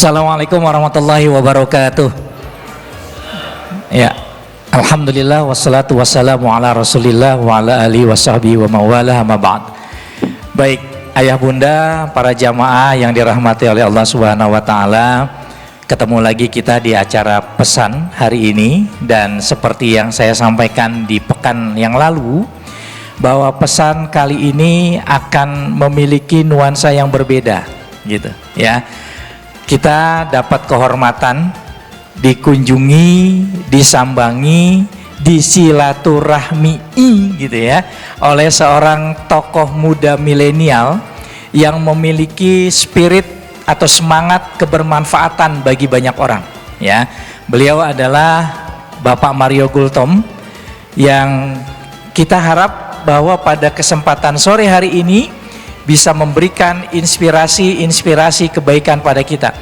Assalamualaikum warahmatullahi wabarakatuh. Ya, alhamdulillah wassalatu wassalamu ala Rasulillah wa ala alihi washabbihi wa mawala amma ba'd. Baik, ayah bunda, para jamaah yang dirahmati oleh Allah Subhanahu wa taala, ketemu lagi kita di acara pesan hari ini, dan seperti yang saya sampaikan di pekan yang lalu bahwa pesan kali ini akan memiliki nuansa yang berbeda gitu ya. Kita dapat kehormatan dikunjungi, disambangi, disilaturahmi gitu ya oleh seorang tokoh muda milenial yang memiliki spirit atau semangat kebermanfaatan bagi banyak orang ya. Beliau adalah Bapak Mario Gultom yang kita harap bahwa pada kesempatan sore hari ini bisa memberikan inspirasi kebaikan pada kita.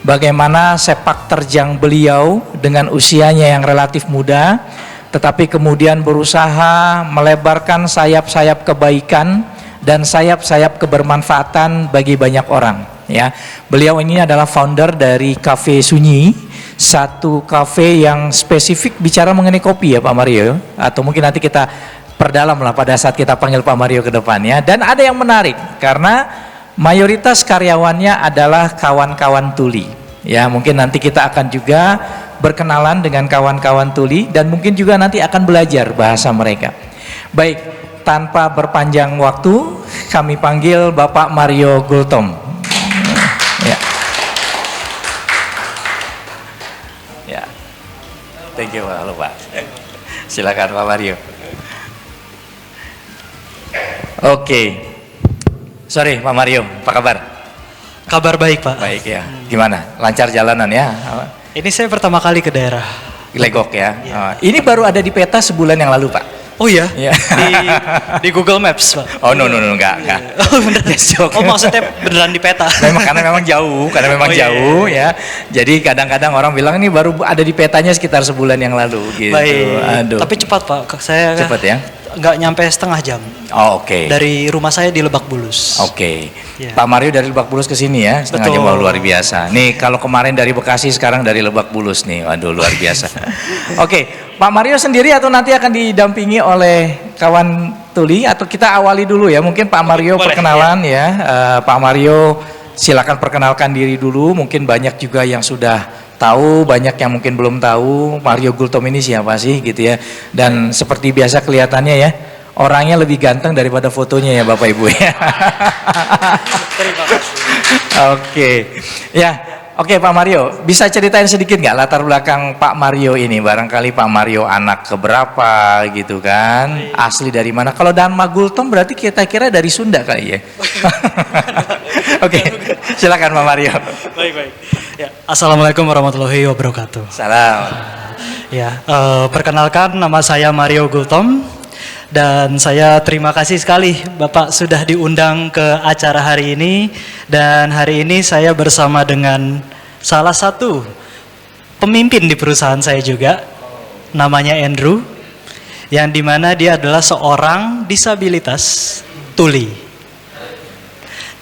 Bagaimana sepak terjang beliau dengan usianya yang relatif muda, tetapi kemudian berusaha melebarkan sayap-sayap kebaikan dan sayap-sayap kebermanfaatan bagi banyak orang. Ya, beliau ini adalah founder dari Cafe Sunyi, satu cafe yang spesifik bicara mengenai kopi ya Pak Mario, atau mungkin nanti kita perdalam lah pada saat kita panggil Pak Mario ke depannya. Dan ada yang menarik karena mayoritas karyawannya adalah kawan-kawan tuli ya. Mungkin nanti kita akan juga berkenalan dengan kawan-kawan tuli dan mungkin juga nanti akan belajar bahasa mereka. Baik, tanpa berpanjang waktu kami panggil Bapak Mario Gultom ya. Ya, thank you Pak. Silakan Pak Mario. Oke, sorry Pak Mario, apa kabar? Kabar baik Pak. Baik ya, gimana? Lancar jalanan ya? Ini saya pertama kali ke daerah Legok ya? Iya. Ini baru ada di peta sebulan yang lalu Pak. Oh iya? Ya. Di Google Maps Pak. Oh no, enggak. Oh bener. Oh maksudnya beneran di peta. Karena memang jauh, jauh ya. Jadi kadang-kadang orang bilang ini baru ada di petanya sekitar sebulan yang lalu gitu. Baik. Aduh. Tapi cepat Pak, saya cepat ya? nggak nyampe setengah jam. Oh, oke. Dari rumah saya di Lebak Bulus. Oke. Ya. Pak Mario dari Lebak Bulus ke sini ya, setengah jam, luar biasa. Nih kalau kemarin dari Bekasi, sekarang dari Lebak Bulus nih, waduh luar biasa. Oke, Pak Mario sendiri atau nanti akan didampingi oleh kawan tuli, atau kita awali dulu ya, mungkin Pak Mario boleh, perkenalan ya. Pak Mario silakan perkenalkan diri dulu, mungkin banyak juga yang sudah tahu, banyak yang mungkin belum tahu Mario Gultom ini siapa sih gitu ya. Dan seperti biasa kelihatannya ya, orangnya lebih ganteng daripada fotonya ya Bapak Ibu ya. Terima kasih. Oke. Ya, oke Pak Mario, bisa ceritain sedikit nggak latar belakang Pak Mario ini? Barangkali Pak Mario anak keberapa gitu kan? Asli dari mana? Kalau Dharma Gultom berarti kita kira dari Sunda kali ya. Oke, silakan Pak Mario. Baik. Ya, Assalamualaikum warahmatullahi wabarakatuh. Salam. Ya, perkenalkan nama saya Mario Gultom. Dan saya terima kasih sekali Bapak sudah diundang ke acara hari ini. Dan hari ini saya bersama dengan salah satu pemimpin di perusahaan saya juga, namanya Andrew, yang dimana dia adalah seorang disabilitas tuli.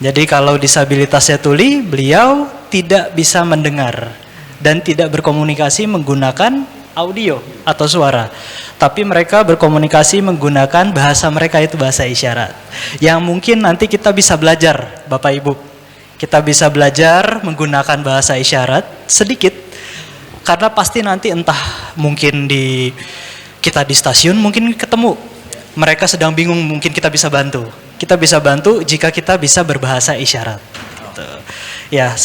Jadi kalau disabilitasnya tuli, beliau tidak bisa mendengar dan tidak berkomunikasi menggunakan audio atau suara, tapi mereka berkomunikasi menggunakan bahasa mereka, itu bahasa isyarat, yang mungkin nanti kita bisa belajar Bapak Ibu. Kita bisa belajar menggunakan bahasa isyarat sedikit, karena pasti nanti entah mungkin kita di stasiun mungkin ketemu mereka sedang bingung, mungkin kita bisa bantu. Kita bisa bantu jika kita bisa berbahasa isyarat gitu. Ya,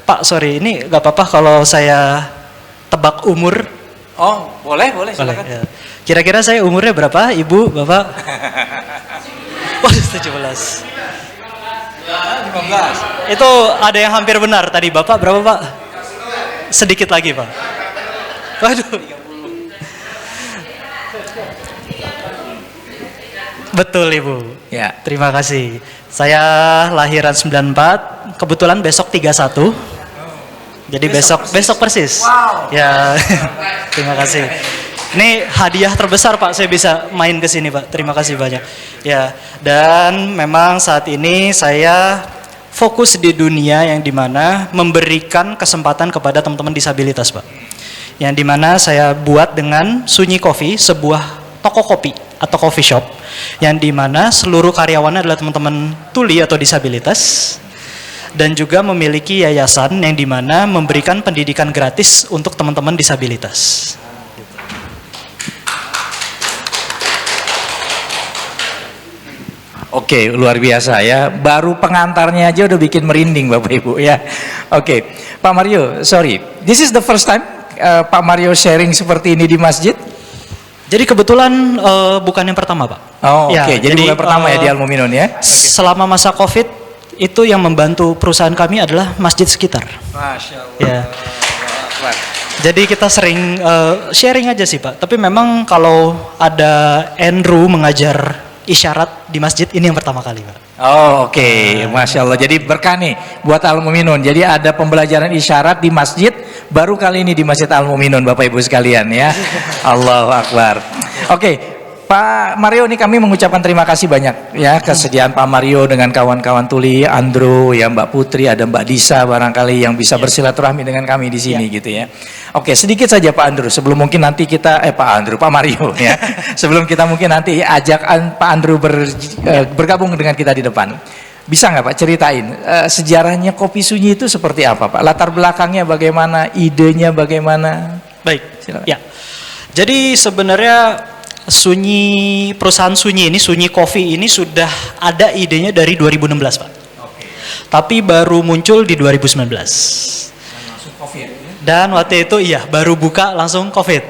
Pak sorry, ini gak apa-apa kalau saya tebak umur. Oh, boleh silakan. Ya. Kira-kira saya umurnya berapa, Ibu, Bapak? Oh, 17. 15. Itu ada yang hampir benar tadi. Bapak berapa, Pak? Sedikit lagi, Pak. Waduh. Betul, Ibu. Ya. Terima kasih. Saya lahiran 94, kebetulan besok 31. Jadi besok persis. Wow. Ya. Terima kasih. Ini hadiah terbesar Pak, saya bisa main ke sini Pak. Terima kasih banyak. Ya, dan memang saat ini saya fokus di dunia yang dimana memberikan kesempatan kepada teman-teman disabilitas, Pak. Yang dimana saya buat dengan Sunyi Coffee, sebuah toko kopi atau coffee shop, yang dimana seluruh karyawannya adalah teman-teman tuli atau disabilitas, dan juga memiliki yayasan yang dimana memberikan pendidikan gratis untuk teman-teman disabilitas. Oke, luar biasa ya. Baru pengantarnya aja udah bikin merinding Bapak Ibu ya. Oke, Pak Mario, sorry. This is the first time Pak Mario sharing seperti ini di masjid? Jadi kebetulan bukan yang pertama, Pak. Oh, ya, oke. Jadi bukan pertama ya di Al-Muminun ya? Selama masa Covid, itu yang membantu perusahaan kami adalah masjid sekitar. Masya Allah. Ya. Jadi kita sering sharing aja sih, Pak. Tapi memang kalau ada Andrew mengajar isyarat di masjid, ini yang pertama kali, Pak. Oh, oke. Masya Allah. Jadi berkah nih buat Al-Muminun. Jadi ada pembelajaran isyarat di masjid, baru kali ini di Masjid Al-Muminun Bapak Ibu sekalian ya. Allahu Akbar. Oke. Pak Mario, ini kami mengucapkan terima kasih banyak ya kesediaan Pak Mario dengan kawan-kawan tuli, Andrew, ya Mbak Putri, ada Mbak Disa barangkali yang bisa bersilaturahmi dengan kami di sini gitu ya. Oke, sedikit saja Pak Andrew, sebelum mungkin nanti kita Pak Mario ya. Sebelum kita mungkin nanti ajak Pak Andrew bergabung dengan kita di depan. Bisa nggak Pak ceritain sejarahnya Kopi Sunyi itu seperti apa Pak? Latar belakangnya bagaimana, idenya bagaimana? Baik. Silakan. Ya. Jadi sebenarnya perusahaan Sunyi ini, Sunyi Coffee ini sudah ada idenya dari 2016, Pak. Oke. Tapi baru muncul di 2019. Langsung COVID. Dan waktu itu baru buka langsung COVID.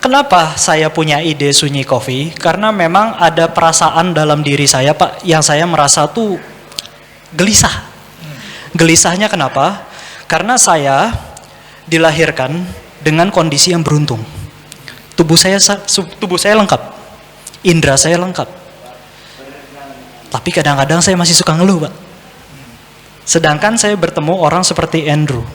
Kenapa saya punya ide Sunyi Coffee? Karena memang ada perasaan dalam diri saya, Pak, yang saya merasa tuh gelisah. Gelisahnya kenapa? Karena saya dilahirkan dengan kondisi yang beruntung. Tubuh saya lengkap, indera saya lengkap. Tapi kadang-kadang saya masih suka ngeluh, Pak. Sedangkan saya bertemu orang seperti Andrew,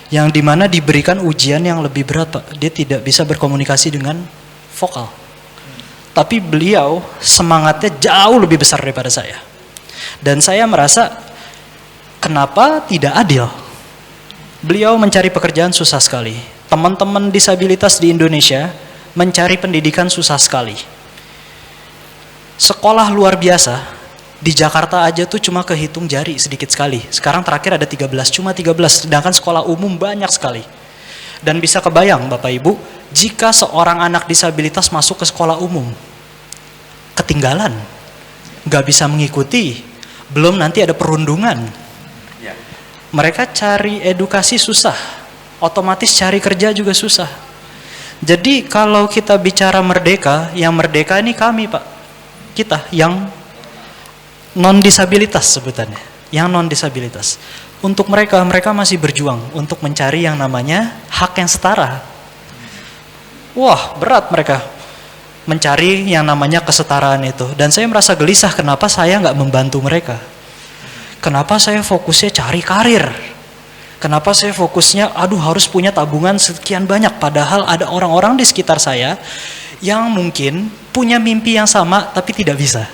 yang dimana diberikan ujian yang lebih berat, Pak. Dia tidak bisa berkomunikasi dengan vokal. Tapi beliau semangatnya jauh lebih besar daripada saya. Dan saya merasa, kenapa tidak adil? Beliau mencari pekerjaan susah sekali. Teman-teman disabilitas di Indonesia mencari pendidikan susah sekali. Sekolah luar biasa, di Jakarta aja tuh cuma kehitung jari sedikit sekali. Sekarang terakhir ada 13, cuma 13. Sedangkan sekolah umum banyak sekali. Dan bisa kebayang Bapak Ibu, jika seorang anak disabilitas masuk ke sekolah umum, ketinggalan, nggak bisa mengikuti, belum nanti ada perundungan. Mereka cari edukasi susah, otomatis cari kerja juga susah. Jadi kalau kita bicara merdeka, yang merdeka ini kami, Pak. Kita yang non-disabilitas sebutannya, yang non-disabilitas. Untuk mereka masih berjuang untuk mencari yang namanya hak yang setara. Wah, berat mereka mencari yang namanya kesetaraan itu. Dan saya merasa gelisah kenapa saya nggak membantu mereka. Kenapa saya fokusnya cari karir? Kenapa saya fokusnya, harus punya tabungan sekian banyak. Padahal ada orang-orang di sekitar saya yang mungkin punya mimpi yang sama tapi tidak bisa.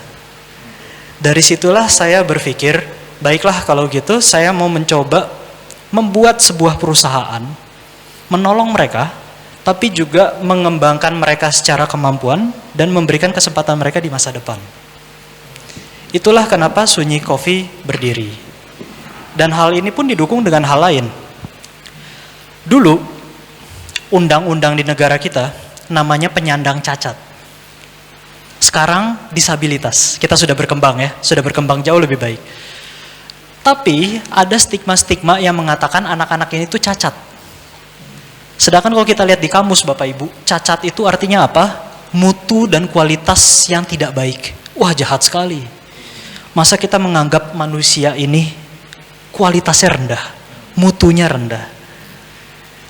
Dari situlah saya berpikir, baiklah kalau gitu saya mau mencoba membuat sebuah perusahaan, menolong mereka, tapi juga mengembangkan mereka secara kemampuan dan memberikan kesempatan mereka di masa depan. Itulah kenapa Sunyi Coffee berdiri. Dan hal ini pun didukung dengan hal lain. Dulu, undang-undang di negara kita namanya penyandang cacat. Sekarang disabilitas. Kita sudah berkembang ya, sudah berkembang jauh lebih baik. Tapi ada stigma-stigma yang mengatakan anak-anak ini tuh cacat. Sedangkan kalau kita lihat di kamus Bapak Ibu, cacat itu artinya apa? Mutu dan kualitas yang tidak baik. Wah, jahat sekali. Masa kita menganggap manusia ini kualitasnya rendah, mutunya rendah.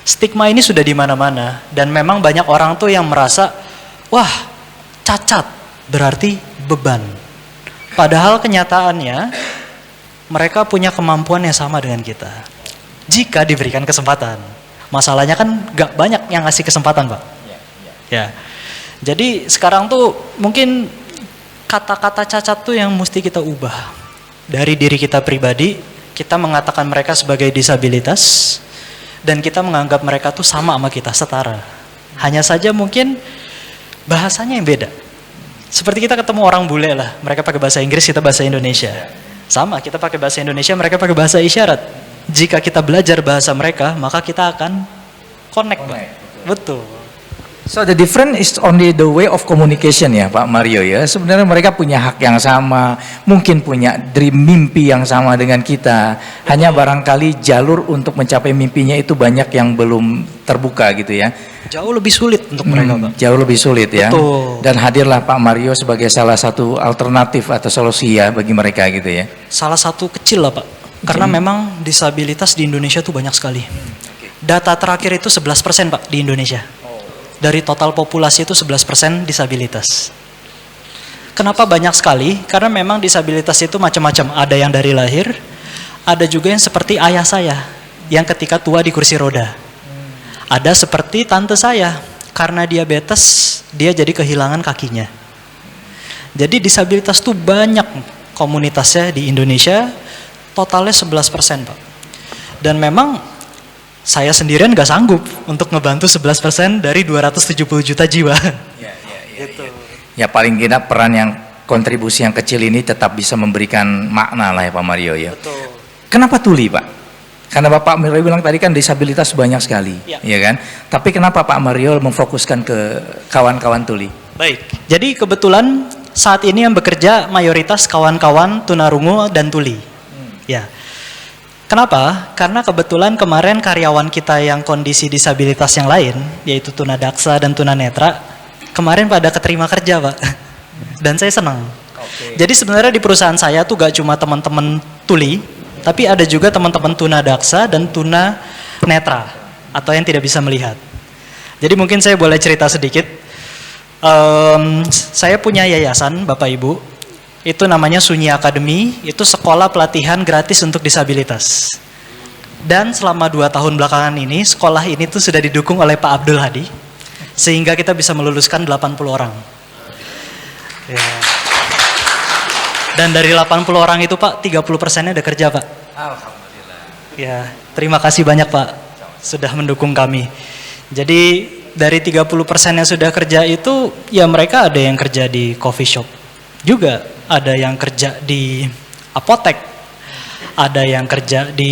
Stigma ini sudah di mana-mana dan memang banyak orang tuh yang merasa, wah, cacat berarti beban. Padahal kenyataannya mereka punya kemampuan yang sama dengan kita. Jika diberikan kesempatan. Masalahnya kan gak banyak yang ngasih kesempatan, Pak. Ya. Jadi sekarang tuh mungkin kata-kata cacat tuh yang mesti kita ubah. dari diri kita pribadi, kita mengatakan mereka sebagai disabilitas, dan kita menganggap mereka tuh sama kita, setara. Hanya saja mungkin bahasanya yang beda. Seperti kita ketemu orang bule lah, mereka pakai bahasa Inggris, kita bahasa Indonesia. Sama, kita pakai bahasa Indonesia, mereka pakai bahasa isyarat. Jika kita belajar bahasa mereka, maka kita akan connect. Betul. So the difference is only the way of communication ya Pak Mario ya. Sebenarnya mereka punya hak yang sama, mungkin punya dream mimpi yang sama dengan kita. Hanya barangkali jalur untuk mencapai mimpinya itu banyak yang belum terbuka gitu ya. Jauh lebih sulit untuk mereka, Pak. Jauh lebih sulit ya. Betul. Dan hadirlah Pak Mario sebagai salah satu alternatif atau solusi ya bagi mereka gitu ya. Salah satu kecil lah, Pak. Karena memang disabilitas di Indonesia tuh banyak sekali. Data terakhir itu 11% Pak di Indonesia. Dari total populasi itu 11% disabilitas. Kenapa banyak sekali? Karena memang disabilitas itu macam-macam. Ada yang dari lahir, ada juga yang seperti ayah saya, yang ketika tua di kursi roda. Ada seperti tante saya, karena diabetes, dia jadi kehilangan kakinya. Jadi disabilitas itu banyak komunitasnya di Indonesia, totalnya 11% Pak. Dan memang saya sendirian gak sanggup untuk ngebantu 11% dari 270 juta jiwa. Ya paling tidak peran yang kontribusi yang kecil ini tetap bisa memberikan makna lah ya Pak Mario ya. Betul. Kenapa tuli Pak? Karena Bapak Mario bilang tadi kan disabilitas banyak sekali, ya kan? Tapi kenapa Pak Mario memfokuskan ke kawan-kawan tuli? Baik, jadi kebetulan saat ini yang bekerja mayoritas kawan-kawan tunarungu dan tuli. Ya. Kenapa? Karena kebetulan kemarin karyawan kita yang kondisi disabilitas yang lain, yaitu tunadaksa dan tunanetra, kemarin pada keterima kerja Pak. Dan saya senang. Jadi sebenarnya di perusahaan saya tuh gak cuma teman-teman tuli, tapi ada juga teman-teman tunadaksa dan tunanetra, atau yang tidak bisa melihat. Jadi mungkin saya boleh cerita sedikit. Saya punya yayasan Bapak Ibu, itu namanya Sunyi Academy, itu sekolah pelatihan gratis untuk disabilitas. Dan selama 2 tahun belakangan ini, sekolah ini tuh sudah didukung oleh Pak Abdul Hadi, sehingga kita bisa meluluskan 80 orang. Ya. Dan dari 80 orang itu Pak, 30%-nya udah kerja Pak. Alhamdulillah. Ya, terima kasih banyak Pak, sudah mendukung kami. Jadi dari 30% yang sudah kerja itu, ya mereka ada yang kerja di coffee shop juga, ada yang kerja di apotek, ada yang kerja di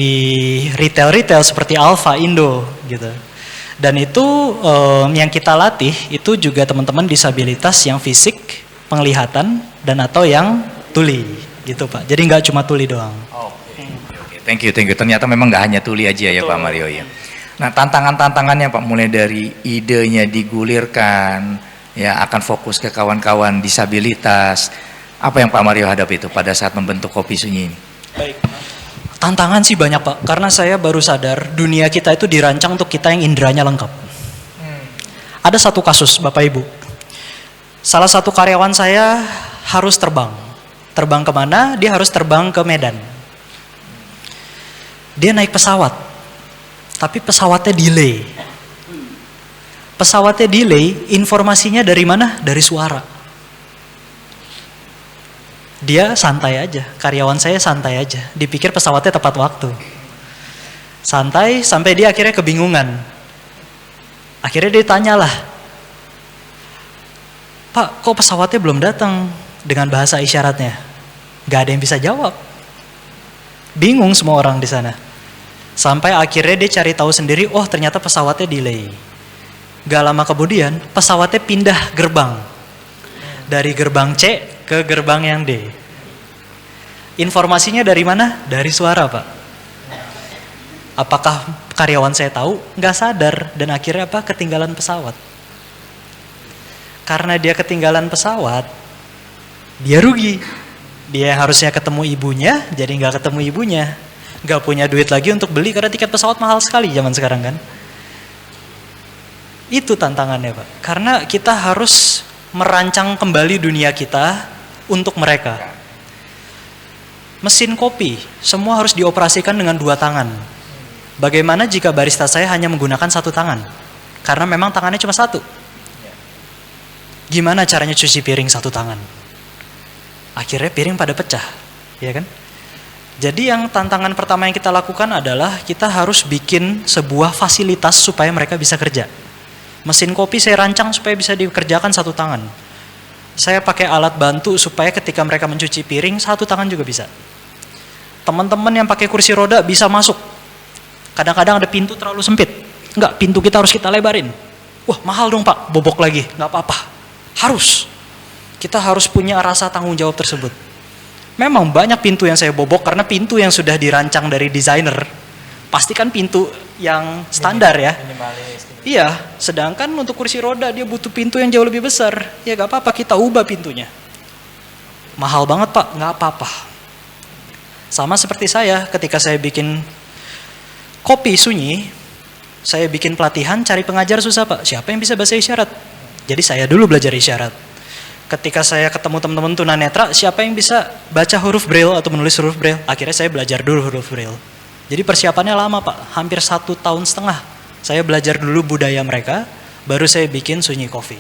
retail-retail seperti Alfa, Indo gitu. Dan itu yang kita latih itu juga teman-teman disabilitas yang fisik, penglihatan, dan atau yang tuli gitu Pak. Jadi nggak cuma tuli doang. Oke. Thank you. Ternyata memang nggak hanya tuli aja ya Pak Mario ya. Nah tantangannya Pak, mulai dari idenya digulirkan, ya akan fokus ke kawan-kawan disabilitas. Apa yang Pak Mario hadapi itu pada saat membentuk Kopi Sunyi ini? Baik. Tantangan sih banyak Pak, karena saya baru sadar dunia kita itu dirancang untuk kita yang inderanya lengkap. Ada satu kasus Bapak Ibu, salah satu karyawan saya harus terbang. Terbang kemana? Dia harus terbang ke Medan. Dia naik pesawat, tapi pesawatnya delay. Pesawatnya delay, informasinya dari mana? Dari suara. Dia santai aja, karyawan saya santai aja, dipikir pesawatnya tepat waktu. Santai sampai dia akhirnya kebingungan. Akhirnya dia tanyalah, Pak, kok pesawatnya belum datang? Dengan bahasa isyaratnya. Gak ada yang bisa jawab. Bingung semua orang di sana. Sampai akhirnya dia cari tahu sendiri, oh ternyata pesawatnya delay. Gak lama kemudian, pesawatnya pindah gerbang. Dari gerbang C ke gerbang yang D. Informasinya dari mana? Dari suara Pak. Apakah karyawan saya tahu? Nggak sadar. Dan akhirnya apa? Ketinggalan pesawat. Karena dia ketinggalan pesawat, dia rugi. Dia harusnya ketemu ibunya, jadi nggak ketemu ibunya. Nggak punya duit lagi untuk beli karena tiket pesawat mahal sekali zaman sekarang kan. Itu tantangannya Pak. Karena kita harus merancang kembali dunia kita untuk mereka. Mesin kopi, semua harus dioperasikan dengan 2 tangan. Bagaimana jika barista saya hanya menggunakan 1 tangan? Karena memang tangannya cuma 1. Gimana caranya cuci piring 1 tangan? Akhirnya piring pada pecah, ya kan? Jadi yang tantangan pertama yang kita lakukan adalah kita harus bikin sebuah fasilitas supaya mereka bisa kerja. Mesin kopi saya rancang supaya bisa dikerjakan satu tangan. Saya pakai alat bantu supaya ketika mereka mencuci piring satu tangan juga bisa. Teman-teman yang pakai kursi roda bisa masuk. Kadang-kadang ada pintu terlalu sempit. Enggak, pintu kita harus kita lebarin. Wah, mahal dong Pak, bobok lagi. Enggak apa-apa. Harus. Kita harus punya rasa tanggung jawab tersebut. Memang banyak pintu yang saya bobok karena pintu yang sudah dirancang dari desainer. Pasti kan pintu yang standar ya. Iya, sedangkan untuk kursi roda dia butuh pintu yang jauh lebih besar. Ya gak apa-apa, kita ubah pintunya. Mahal banget Pak, gak apa-apa. Sama seperti saya, ketika saya bikin kopi sunyi, saya bikin pelatihan cari pengajar susah Pak. Siapa yang bisa bahasa isyarat? Jadi saya dulu belajar isyarat. Ketika saya ketemu teman-teman tunanetra, siapa yang bisa baca huruf braille atau menulis huruf braille? Akhirnya saya belajar dulu huruf braille. Jadi persiapannya lama Pak, hampir 1,5 tahun. Saya belajar dulu budaya mereka, baru saya bikin Sunyi Coffee.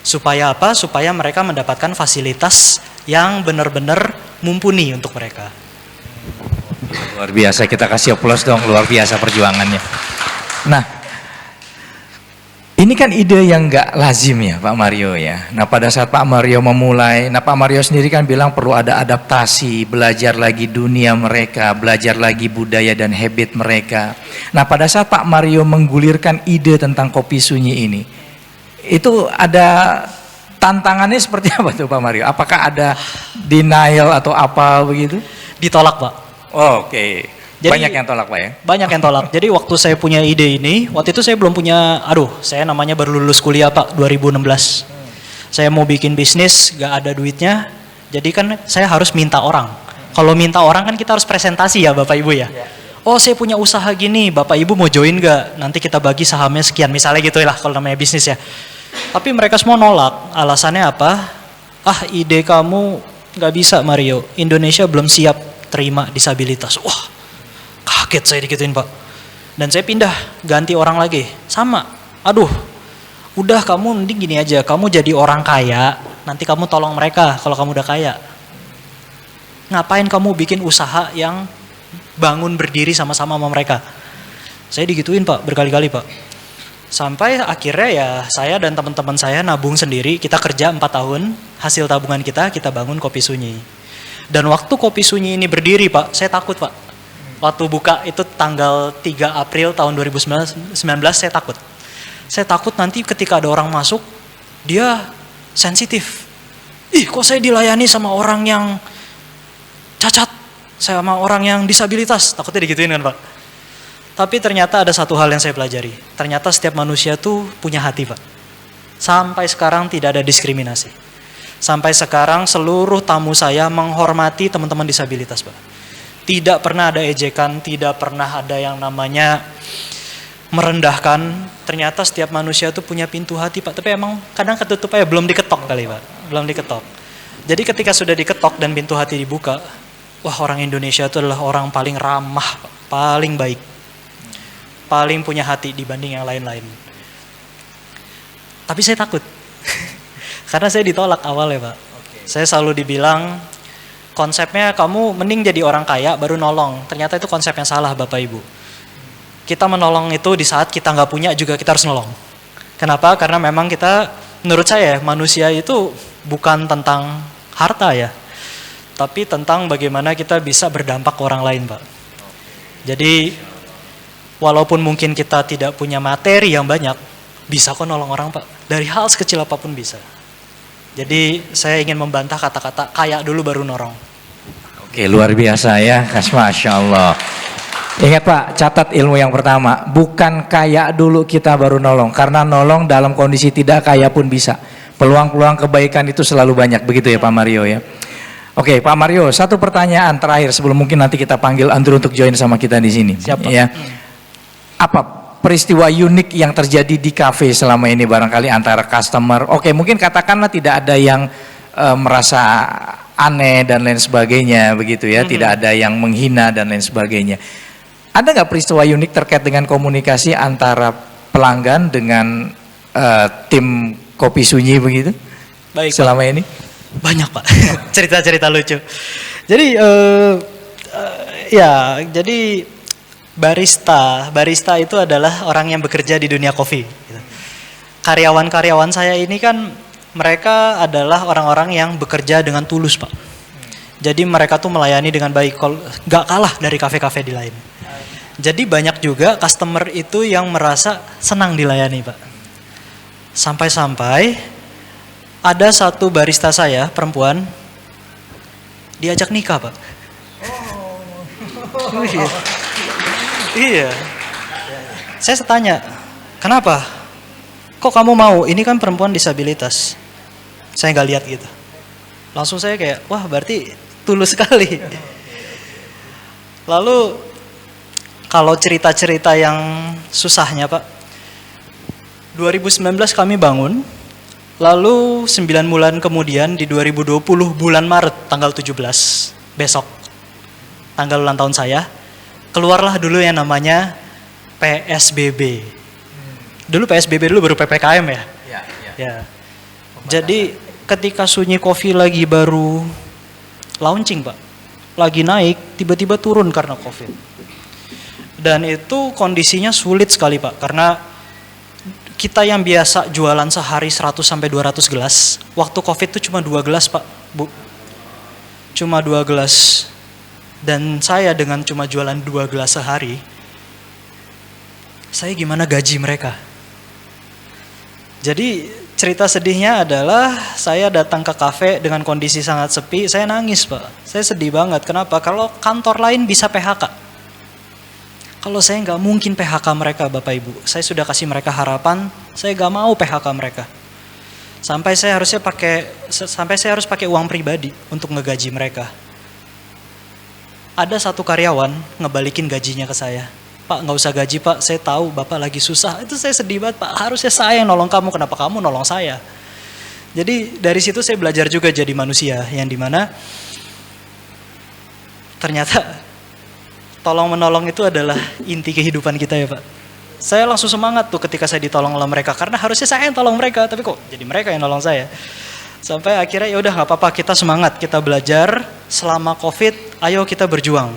Supaya apa? Supaya mereka mendapatkan fasilitas yang benar-benar mumpuni untuk mereka. Luar biasa, kita kasih aplaus dong, luar biasa perjuangannya. Nah, ini kan ide yang nggak lazim ya Pak Mario ya. Nah pada saat Pak Mario memulai, Pak Mario sendiri kan bilang perlu ada adaptasi, belajar lagi dunia mereka, belajar lagi budaya dan habit mereka. Nah pada saat Pak Mario menggulirkan ide tentang kopi sunyi ini, itu ada tantangannya seperti apa tuh Pak Mario? Apakah ada denial atau apa begitu? Ditolak Pak. Oh, oke. Jadi, banyak yang tolak Pak ya? Banyak yang tolak. Jadi waktu saya punya ide ini, waktu itu saya belum punya, saya namanya baru lulus kuliah Pak, 2016. Saya mau bikin bisnis, gak ada duitnya, jadi kan saya harus minta orang. Kalau minta orang kan kita harus presentasi ya Bapak Ibu ya. Oh saya punya usaha gini, Bapak Ibu mau join gak? Nanti kita bagi sahamnya sekian, misalnya gitu lah kalau namanya bisnis ya. Tapi mereka semua nolak, alasannya apa? Ide kamu gak bisa Mario, Indonesia belum siap terima disabilitas. Wah, kaget saya digituin Pak. Dan saya pindah, ganti orang lagi. Sama, udah kamu mending gini aja, kamu jadi orang kaya, nanti kamu tolong mereka kalau kamu udah kaya. Ngapain kamu bikin usaha yang bangun berdiri sama-sama sama mereka? Saya digituin Pak, berkali-kali Pak. Sampai akhirnya ya saya dan teman-teman saya nabung sendiri, kita kerja 4 tahun, hasil tabungan kita bangun Kopi Sunyi. Dan waktu Kopi Sunyi ini berdiri Pak, saya takut Pak. Waktu buka itu tanggal 3 April tahun 2019 saya takut. Saya takut nanti ketika ada orang masuk, dia sensitif. Kok saya dilayani sama orang yang cacat, sama orang yang disabilitas. Takutnya digituin kan Pak. Tapi ternyata ada satu hal yang saya pelajari. Ternyata setiap manusia tuh punya hati Pak. Sampai sekarang tidak ada diskriminasi. Sampai sekarang seluruh tamu saya menghormati teman-teman disabilitas Pak. Tidak pernah ada ejekan, tidak pernah ada yang namanya merendahkan. Ternyata setiap manusia itu punya pintu hati Pak. Tapi emang kadang ketutup aja, belum diketok kali Pak. Belum diketok. Jadi ketika sudah diketok dan pintu hati dibuka, wah orang Indonesia itu adalah orang paling ramah Pak. Paling baik. Paling punya hati dibanding yang lain-lain. Tapi saya takut. Karena saya ditolak awalnya Pak. Saya selalu dibilang, konsepnya kamu mending jadi orang kaya baru nolong. Ternyata itu konsep yang salah Bapak Ibu. Kita menolong itu di saat kita nggak punya juga kita harus nolong. Kenapa? Karena memang kita, menurut saya manusia itu bukan tentang harta ya. Tapi tentang bagaimana kita bisa berdampak ke orang lain Pak. Jadi walaupun mungkin kita tidak punya materi yang banyak, bisa kok nolong orang Pak. Dari hal sekecil apapun bisa. Jadi saya ingin membantah kata-kata kaya dulu baru nolong. Oke, luar biasa ya, Masya Allah. Ingat Pak, catat ilmu yang pertama, bukan kaya dulu kita baru nolong. Karena nolong dalam kondisi tidak kaya pun bisa. Peluang-peluang kebaikan itu selalu banyak, begitu ya Pak Mario ya. Oke Pak Mario, satu pertanyaan terakhir sebelum mungkin nanti kita panggil Andrew untuk join sama kita di sini. Siap Pak. Ya. Apa peristiwa unik yang terjadi di kafe selama ini barangkali antara customer? Oke, mungkin katakanlah tidak ada yang merasa aneh dan lain sebagainya begitu ya, tidak ada yang menghina dan lain sebagainya. Ada nggak peristiwa unik terkait dengan komunikasi antara pelanggan dengan tim Kopi Sunyi begitu? Baik Pak. Selama ini? Banyak Pak, cerita-cerita lucu. Jadi Ya, jadi barista itu adalah orang yang bekerja di dunia kopi. Gitu. Karyawan-karyawan saya ini kan mereka adalah orang-orang yang bekerja dengan tulus, Pak. Jadi mereka tuh melayani dengan baik, nggak kalah dari kafe-kafe di lain. Jadi banyak juga customer itu yang merasa senang dilayani, Pak. Sampai-sampai ada satu barista saya, perempuan, diajak nikah, Pak. Oh. Iya. Saya tanya, kenapa? Kok kamu mau? Ini kan perempuan disabilitas. Saya nggak lihat gitu. Langsung saya kayak, wah berarti tulus sekali. Lalu kalau cerita-cerita yang susahnya, Pak, 2019 kami bangun, lalu 9 bulan kemudian di 2020 bulan Maret tanggal 17, besok, tanggal ulang tahun saya, keluarlah dulu yang namanya PSBB. Dulu PSBB dulu baru PPKM ya? Ya. Jadi ketika Sunyi Coffee lagi baru launching, Pak, lagi naik, tiba-tiba turun karena COVID. Dan itu kondisinya sulit sekali, Pak, karena kita yang biasa jualan sehari 100 sampai 200 gelas, waktu COVID itu cuma 2 gelas, Pak, Bu. Cuma 2 gelas. Dan saya dengan cuma jualan 2 gelas sehari, saya gimana gaji mereka? Jadi cerita sedihnya adalah saya datang ke kafe dengan kondisi sangat sepi, saya nangis, Pak. Saya sedih banget, kenapa? Kalau kantor lain bisa PHK. Kalau saya nggak mungkin PHK mereka, Bapak Ibu. Saya sudah kasih mereka harapan, saya nggak mau PHK mereka. Sampai saya harus pakai uang pribadi untuk ngegaji mereka. Ada satu karyawan ngebalikin gajinya ke saya. Pak, nggak usah gaji, Pak, saya tahu Bapak lagi susah. Itu saya sedih banget, Pak, harusnya saya yang nolong kamu, kenapa kamu nolong saya? Jadi dari situ saya belajar juga jadi manusia, yang dimana ternyata tolong menolong itu adalah inti kehidupan kita ya, Pak. Saya langsung semangat tuh ketika saya ditolong oleh mereka, karena harusnya saya yang tolong mereka, tapi kok jadi mereka yang nolong saya. Sampai akhirnya ya udah nggak apa-apa, kita semangat, kita belajar selama COVID, ayo kita berjuang.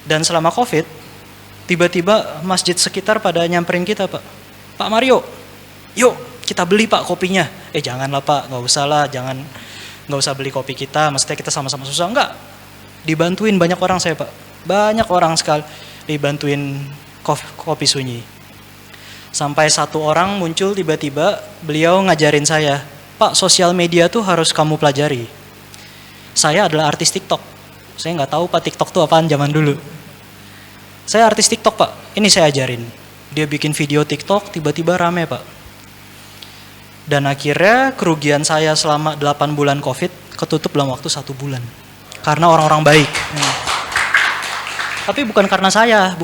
Dan selama COVID, tiba-tiba masjid sekitar pada nyamperin kita, Pak. Pak Mario, yuk kita beli, Pak, kopinya. Janganlah, Pak, nggak usah lah, nggak usah beli kopi kita, maksudnya kita sama-sama susah. Enggak, dibantuin banyak orang saya, Pak. Banyak orang sekali dibantuin kopi Sunyi. Sampai satu orang muncul tiba-tiba, beliau ngajarin saya, Pak, sosial media tuh harus kamu pelajari. Saya adalah artis TikTok. Saya nggak tahu, Pak, TikTok tuh apaan zaman dulu. Saya artis TikTok, Pak. Ini saya ajarin. Dia bikin video TikTok, tiba-tiba rame, Pak. Dan akhirnya kerugian saya selama 8 bulan COVID ketutup dalam waktu 1 bulan. Karena orang-orang baik. Tapi bukan karena saya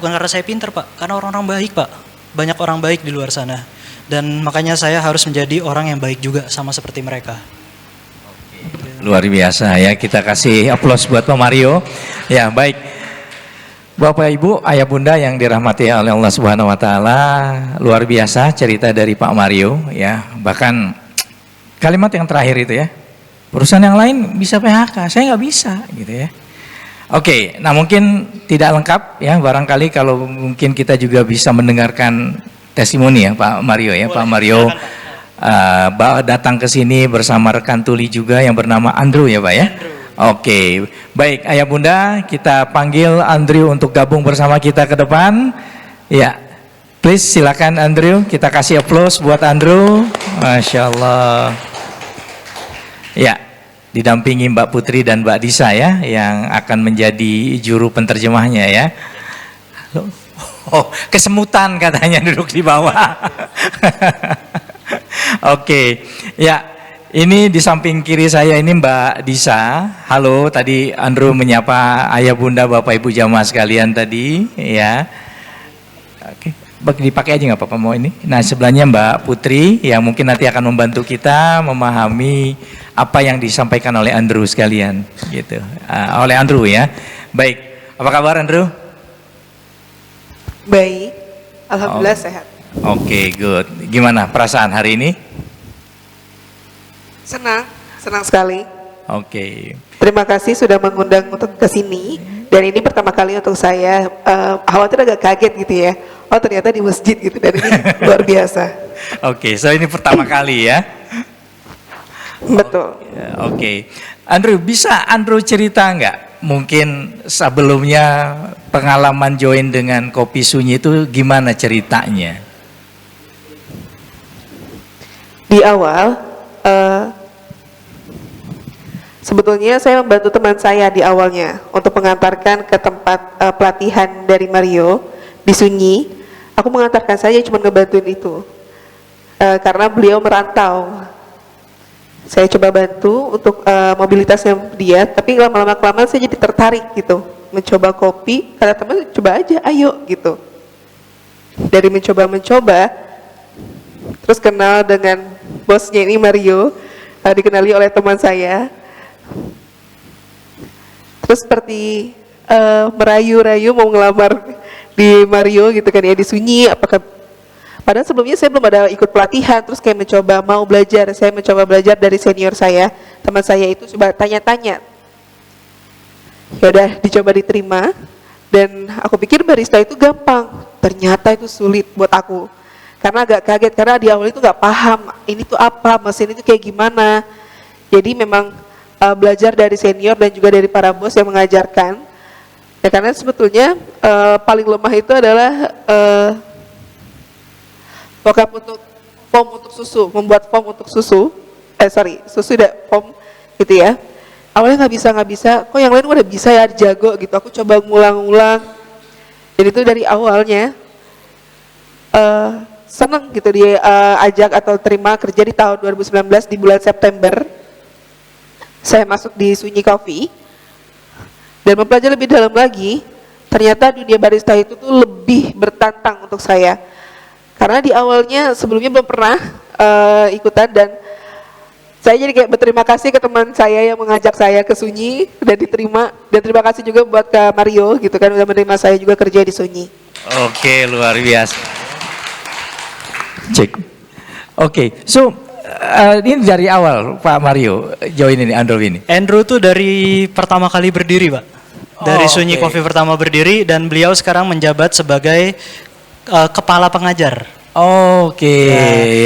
pinter, Pak. Karena orang-orang baik, Pak. Banyak orang baik di luar sana. Dan makanya saya harus menjadi orang yang baik juga, sama seperti mereka. Luar biasa ya, kita kasih aplaus buat Pak Mario. Ya, baik. Bapak Ibu, ayah bunda yang dirahmati oleh Allah Subhanahu wa taala, luar biasa cerita dari Pak Mario ya. Bahkan kalimat yang terakhir itu ya. Perusahaan yang lain bisa PHK, saya nggak bisa gitu ya. Oke, nah mungkin tidak lengkap ya, barangkali kalau mungkin kita juga bisa mendengarkan testimoni ya Pak Mario ya. Boleh, Pak Mario datang ke sini bersama rekan tuli juga yang bernama Andrew ya Pak ya. Andrew. Oke, baik ayah bunda, kita panggil Andrew untuk gabung bersama kita ke depan. Ya, please silakan Andrew, kita kasih aplaus buat Andrew. Masya Allah. Ya, didampingi Mbak Putri dan Mbak Disa ya, yang akan menjadi juru penterjemahnya ya. Oh, kesemutan katanya duduk di bawah. Oke, ya. Ini di samping kiri saya ini Mbak Disa. Halo, tadi Andrew menyapa ayah bunda bapak ibu jamaah sekalian tadi ya. Oke, dipakai aja nggak apa-apa mau ini. Nah sebelahnya Mbak Putri yang mungkin nanti akan membantu kita memahami apa yang disampaikan oleh Andrew sekalian gitu. Oleh Andrew ya. Baik, apa kabar Andrew? Baik, alhamdulillah sehat. Oke, good. Gimana perasaan hari ini? Senang sekali. Oke. Terima kasih sudah mengundang untuk ke sini Dan ini pertama kali untuk saya, khawatir agak kaget gitu ya. Oh ternyata di masjid gitu, dan ini luar biasa. Oke, so ini pertama kali ya. Betul. Oke, Andrew, bisa Andrew cerita nggak? Mungkin sebelumnya pengalaman join dengan Kopi Sunyi itu gimana ceritanya? Di awal, sebetulnya saya membantu teman saya di awalnya untuk mengantarkan ke tempat pelatihan dari Mario di Sunyi. Aku mengantarkan saja, cuma ngebantuin itu. Karena beliau merantau. Saya coba bantu untuk mobilitasnya dia, tapi lama-lama kelamaan saya jadi tertarik gitu. Mencoba kopi, kata teman coba aja, ayo gitu. Dari mencoba-mencoba, terus kenal dengan bosnya ini Mario, dikenali oleh teman saya. Terus seperti merayu-rayu mau ngelamar di Mario gitu kan ya, di Sunyi. Padahal sebelumnya saya belum ada ikut pelatihan, terus kayak mencoba mau belajar. Saya mencoba belajar dari senior saya, teman saya itu coba tanya-tanya. Ya udah dicoba diterima, dan aku pikir barista itu gampang. Ternyata itu sulit buat aku. Karena agak kaget, karena di awal itu nggak paham ini tuh apa, mesin itu kayak gimana. Jadi memang belajar dari senior dan juga dari para bos yang mengajarkan. Ya karena sebetulnya paling lemah itu adalah vocab untuk foam untuk susu, membuat foam untuk susu. Susu tidak foam gitu ya. Awalnya nggak bisa, kok yang lain udah bisa ya, jago gitu. Aku coba ngulang-ngulang. Jadi itu dari awalnya senang gitu dia ajak atau terima kerja di tahun 2019 di bulan September. Saya masuk di Sunyi Coffee dan mempelajari lebih dalam lagi. Ternyata dunia barista itu tuh lebih bertantang untuk saya. Karena di awalnya sebelumnya belum pernah ikutan, dan saya jadi kayak berterima kasih ke teman saya yang mengajak saya ke Sunyi dan diterima, dan terima kasih juga buat Kak Mario gitu kan udah menerima saya juga kerja di Sunyi. Oke, luar biasa. Cek. Oke, so ini dari awal Pak Mario join ini Andrew ini. Andrew tuh dari pertama kali berdiri, Pak. Dari Sunyi oke. Coffee pertama berdiri, dan beliau sekarang menjabat sebagai kepala pengajar. Oke,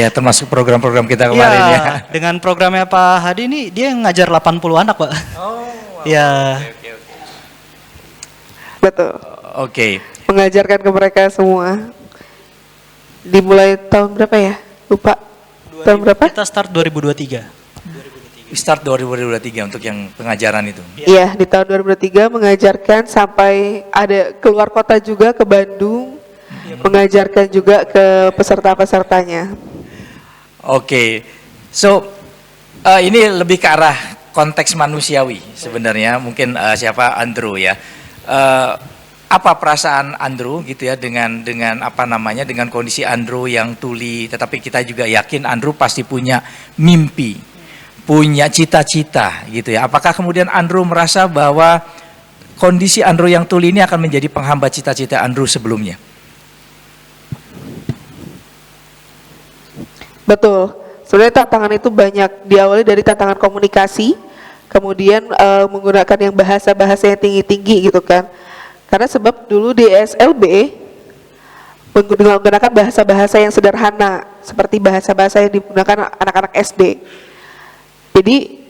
ya termasuk program-program kita kemarin ya. Dengan programnya Pak Hadi ini dia ngajar 80 anak, Pak. Oh, wow. Ya. Betul. Oke. Mengajarkan ke mereka semua. Dimulai tahun berapa ya? Lupa. Tahun berapa? Kita start 2023. Start 2023 untuk yang pengajaran itu. Iya, di tahun 2003 mengajarkan sampai ada keluar kota juga ke Bandung, mengajarkan juga ke peserta-pesertanya. Oke, so ini lebih ke arah konteks manusiawi sebenarnya. Mungkin siapa Andrew ya. Apa perasaan Andrew gitu ya dengan apa namanya, dengan kondisi Andrew yang tuli, tetapi kita juga yakin Andrew pasti punya mimpi, punya cita-cita gitu ya. Apakah kemudian Andrew merasa bahwa kondisi Andrew yang tuli ini akan menjadi penghambat cita-cita Andrew sebelumnya? Betul. Sebenarnya tantangan itu banyak, diawali dari tantangan komunikasi, kemudian menggunakan yang bahasa-bahasa yang tinggi-tinggi gitu kan. Karena sebab dulu di SLB menggunakan bahasa-bahasa yang sederhana, seperti bahasa-bahasa yang digunakan anak-anak SD. Jadi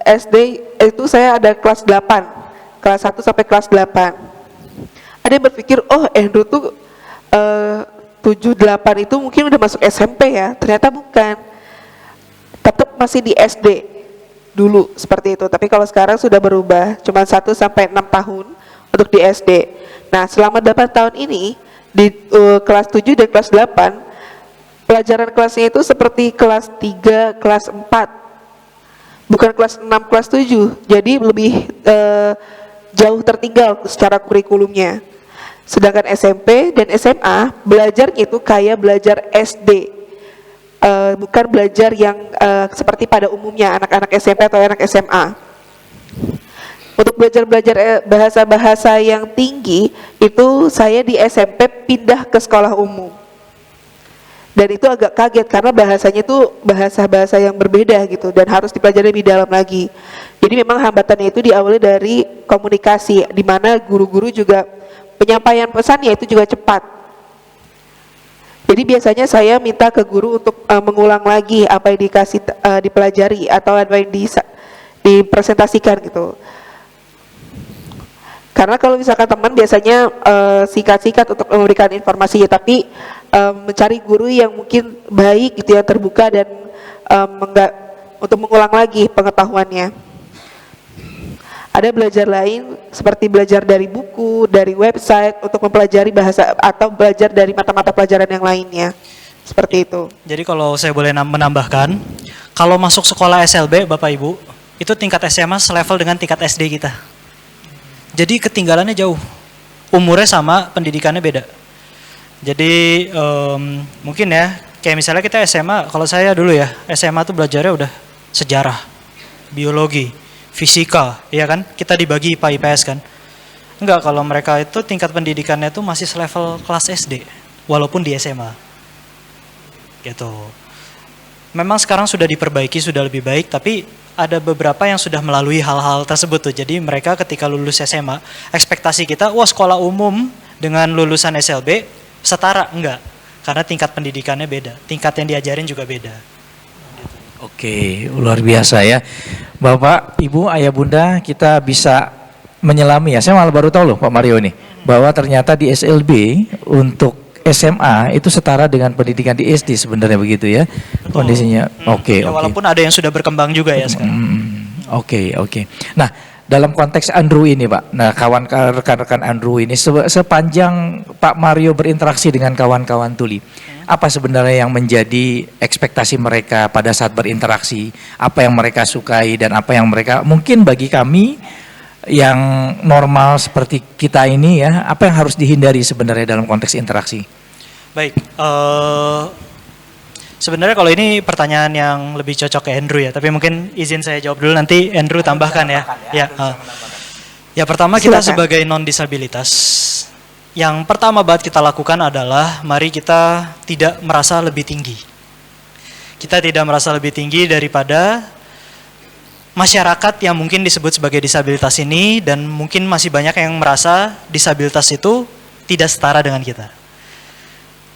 SD itu saya ada kelas 8, kelas 1 sampai kelas 8. Ada yang berpikir, oh Andrew tuh 7-8 itu mungkin udah masuk SMP ya, ternyata bukan. Tetap masih di SD dulu seperti itu, tapi kalau sekarang sudah berubah, cuma 1 sampai 6 tahun untuk di SD. Nah selama 8 tahun ini, di kelas 7 dan kelas 8, pelajaran kelasnya itu seperti kelas 3, kelas 4, bukan kelas 6, kelas 7, jadi lebih jauh tertinggal secara kurikulumnya. Sedangkan SMP dan SMA belajarnya itu kayak belajar SD, bukan belajar yang seperti pada umumnya anak-anak SMP atau anak SMA. Untuk belajar bahasa-bahasa yang tinggi itu saya di SMP pindah ke sekolah umum. Dan itu agak kaget karena bahasanya itu bahasa-bahasa yang berbeda gitu dan harus dipelajari lebih dalam lagi. Jadi memang hambatannya itu diawali dari komunikasi, di mana guru-guru juga penyampaian pesannya itu juga cepat. Jadi biasanya saya minta ke guru untuk mengulang lagi apa yang dikasih dipelajari atau apa yang dipresentasikan gitu. Karena kalau misalkan teman biasanya singkat-singkat untuk memberikan informasinya, tapi mencari guru yang mungkin baik gitu, yang terbuka dan untuk mengulang lagi pengetahuannya. Ada belajar lain seperti belajar dari buku, dari website untuk mempelajari bahasa atau belajar dari mata-mata pelajaran yang lainnya. Seperti itu. Jadi kalau saya boleh menambahkan, kalau masuk sekolah SLB Bapak Ibu, itu tingkat SMA selevel dengan tingkat SD kita. Jadi ketinggalannya jauh. Umurnya sama, pendidikannya beda. Jadi mungkin ya, kayak misalnya kita SMA, kalau saya dulu ya, SMA tuh belajarnya udah sejarah, biologi, fisika, ya kan? Kita dibagi IPA IPS kan? Enggak, kalau mereka itu tingkat pendidikannya tuh masih selevel kelas SD, walaupun di SMA. Gitu. Memang sekarang sudah diperbaiki, sudah lebih baik, tapi ada beberapa yang sudah melalui hal-hal tersebut tuh. Jadi mereka ketika lulus SMA, ekspektasi kita, wah sekolah umum dengan lulusan SLB setara, enggak. Karena tingkat pendidikannya beda, tingkat yang diajarin juga beda. Oke, luar biasa ya. Bapak, Ibu, Ayah Bunda, kita bisa menyelami ya. Saya malah baru tahu loh Pak Mario nih, bahwa ternyata di SLB untuk SMA itu setara dengan pendidikan di SD sebenarnya begitu ya. Betul. Kondisinya. Oke. Walaupun ada yang sudah berkembang juga ya sekarang. Oke. Nah, dalam konteks Andrew ini Pak, nah rekan-rekan Andrew ini sepanjang Pak Mario berinteraksi dengan kawan-kawan tuli, apa sebenarnya yang menjadi ekspektasi mereka pada saat berinteraksi, apa yang mereka sukai dan apa yang mereka, mungkin bagi kami yang normal seperti kita ini ya, apa yang harus dihindari sebenarnya dalam konteks interaksi? Baik, sebenarnya kalau ini pertanyaan yang lebih cocok ke Andrew ya, tapi mungkin izin saya jawab dulu, nanti Andrew tambahkan ya. Ya, pertama kita sebagai non-disabilitas, yang pertama banget kita lakukan adalah mari kita tidak merasa lebih tinggi. Kita tidak merasa lebih tinggi daripada masyarakat yang mungkin disebut sebagai disabilitas ini, dan mungkin masih banyak yang merasa disabilitas itu tidak setara dengan kita.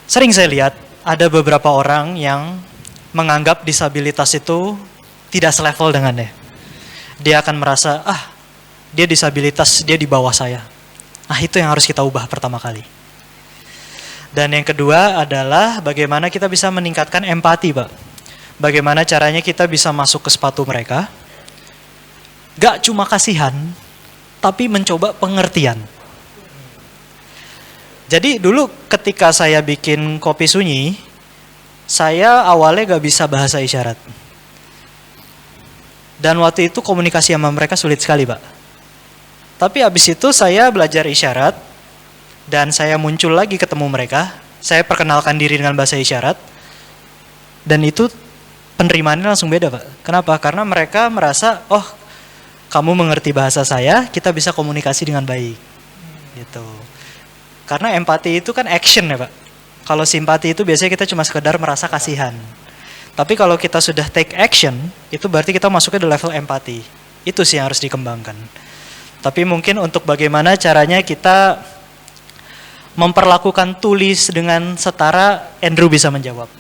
Sering saya lihat ada beberapa orang yang menganggap disabilitas itu tidak selevel dengannya. Dia akan merasa, dia disabilitas, dia di bawah saya. Itu yang harus kita ubah pertama kali. Dan yang kedua adalah bagaimana kita bisa meningkatkan empati, Pak. Bagaimana caranya kita bisa masuk ke sepatu mereka, gak cuma kasihan, tapi mencoba pengertian. Jadi dulu ketika saya bikin kopi sunyi, saya awalnya gak bisa bahasa isyarat. Dan waktu itu komunikasi sama mereka sulit sekali, Pak. Tapi habis itu saya belajar isyarat, dan saya muncul lagi ketemu mereka, saya perkenalkan diri dengan bahasa isyarat, dan itu penerimaannya langsung beda, Pak. Kenapa? Karena mereka merasa, kamu mengerti bahasa saya, kita bisa komunikasi dengan baik. Gitu. Karena empati itu kan action ya Pak. Kalau simpati itu biasanya kita cuma sekedar merasa kasihan. Tapi kalau kita sudah take action, itu berarti kita masuknya di level empati. Itu sih yang harus dikembangkan. Tapi mungkin untuk bagaimana caranya kita memperlakukan tulis dengan setara, Andrew bisa menjawab.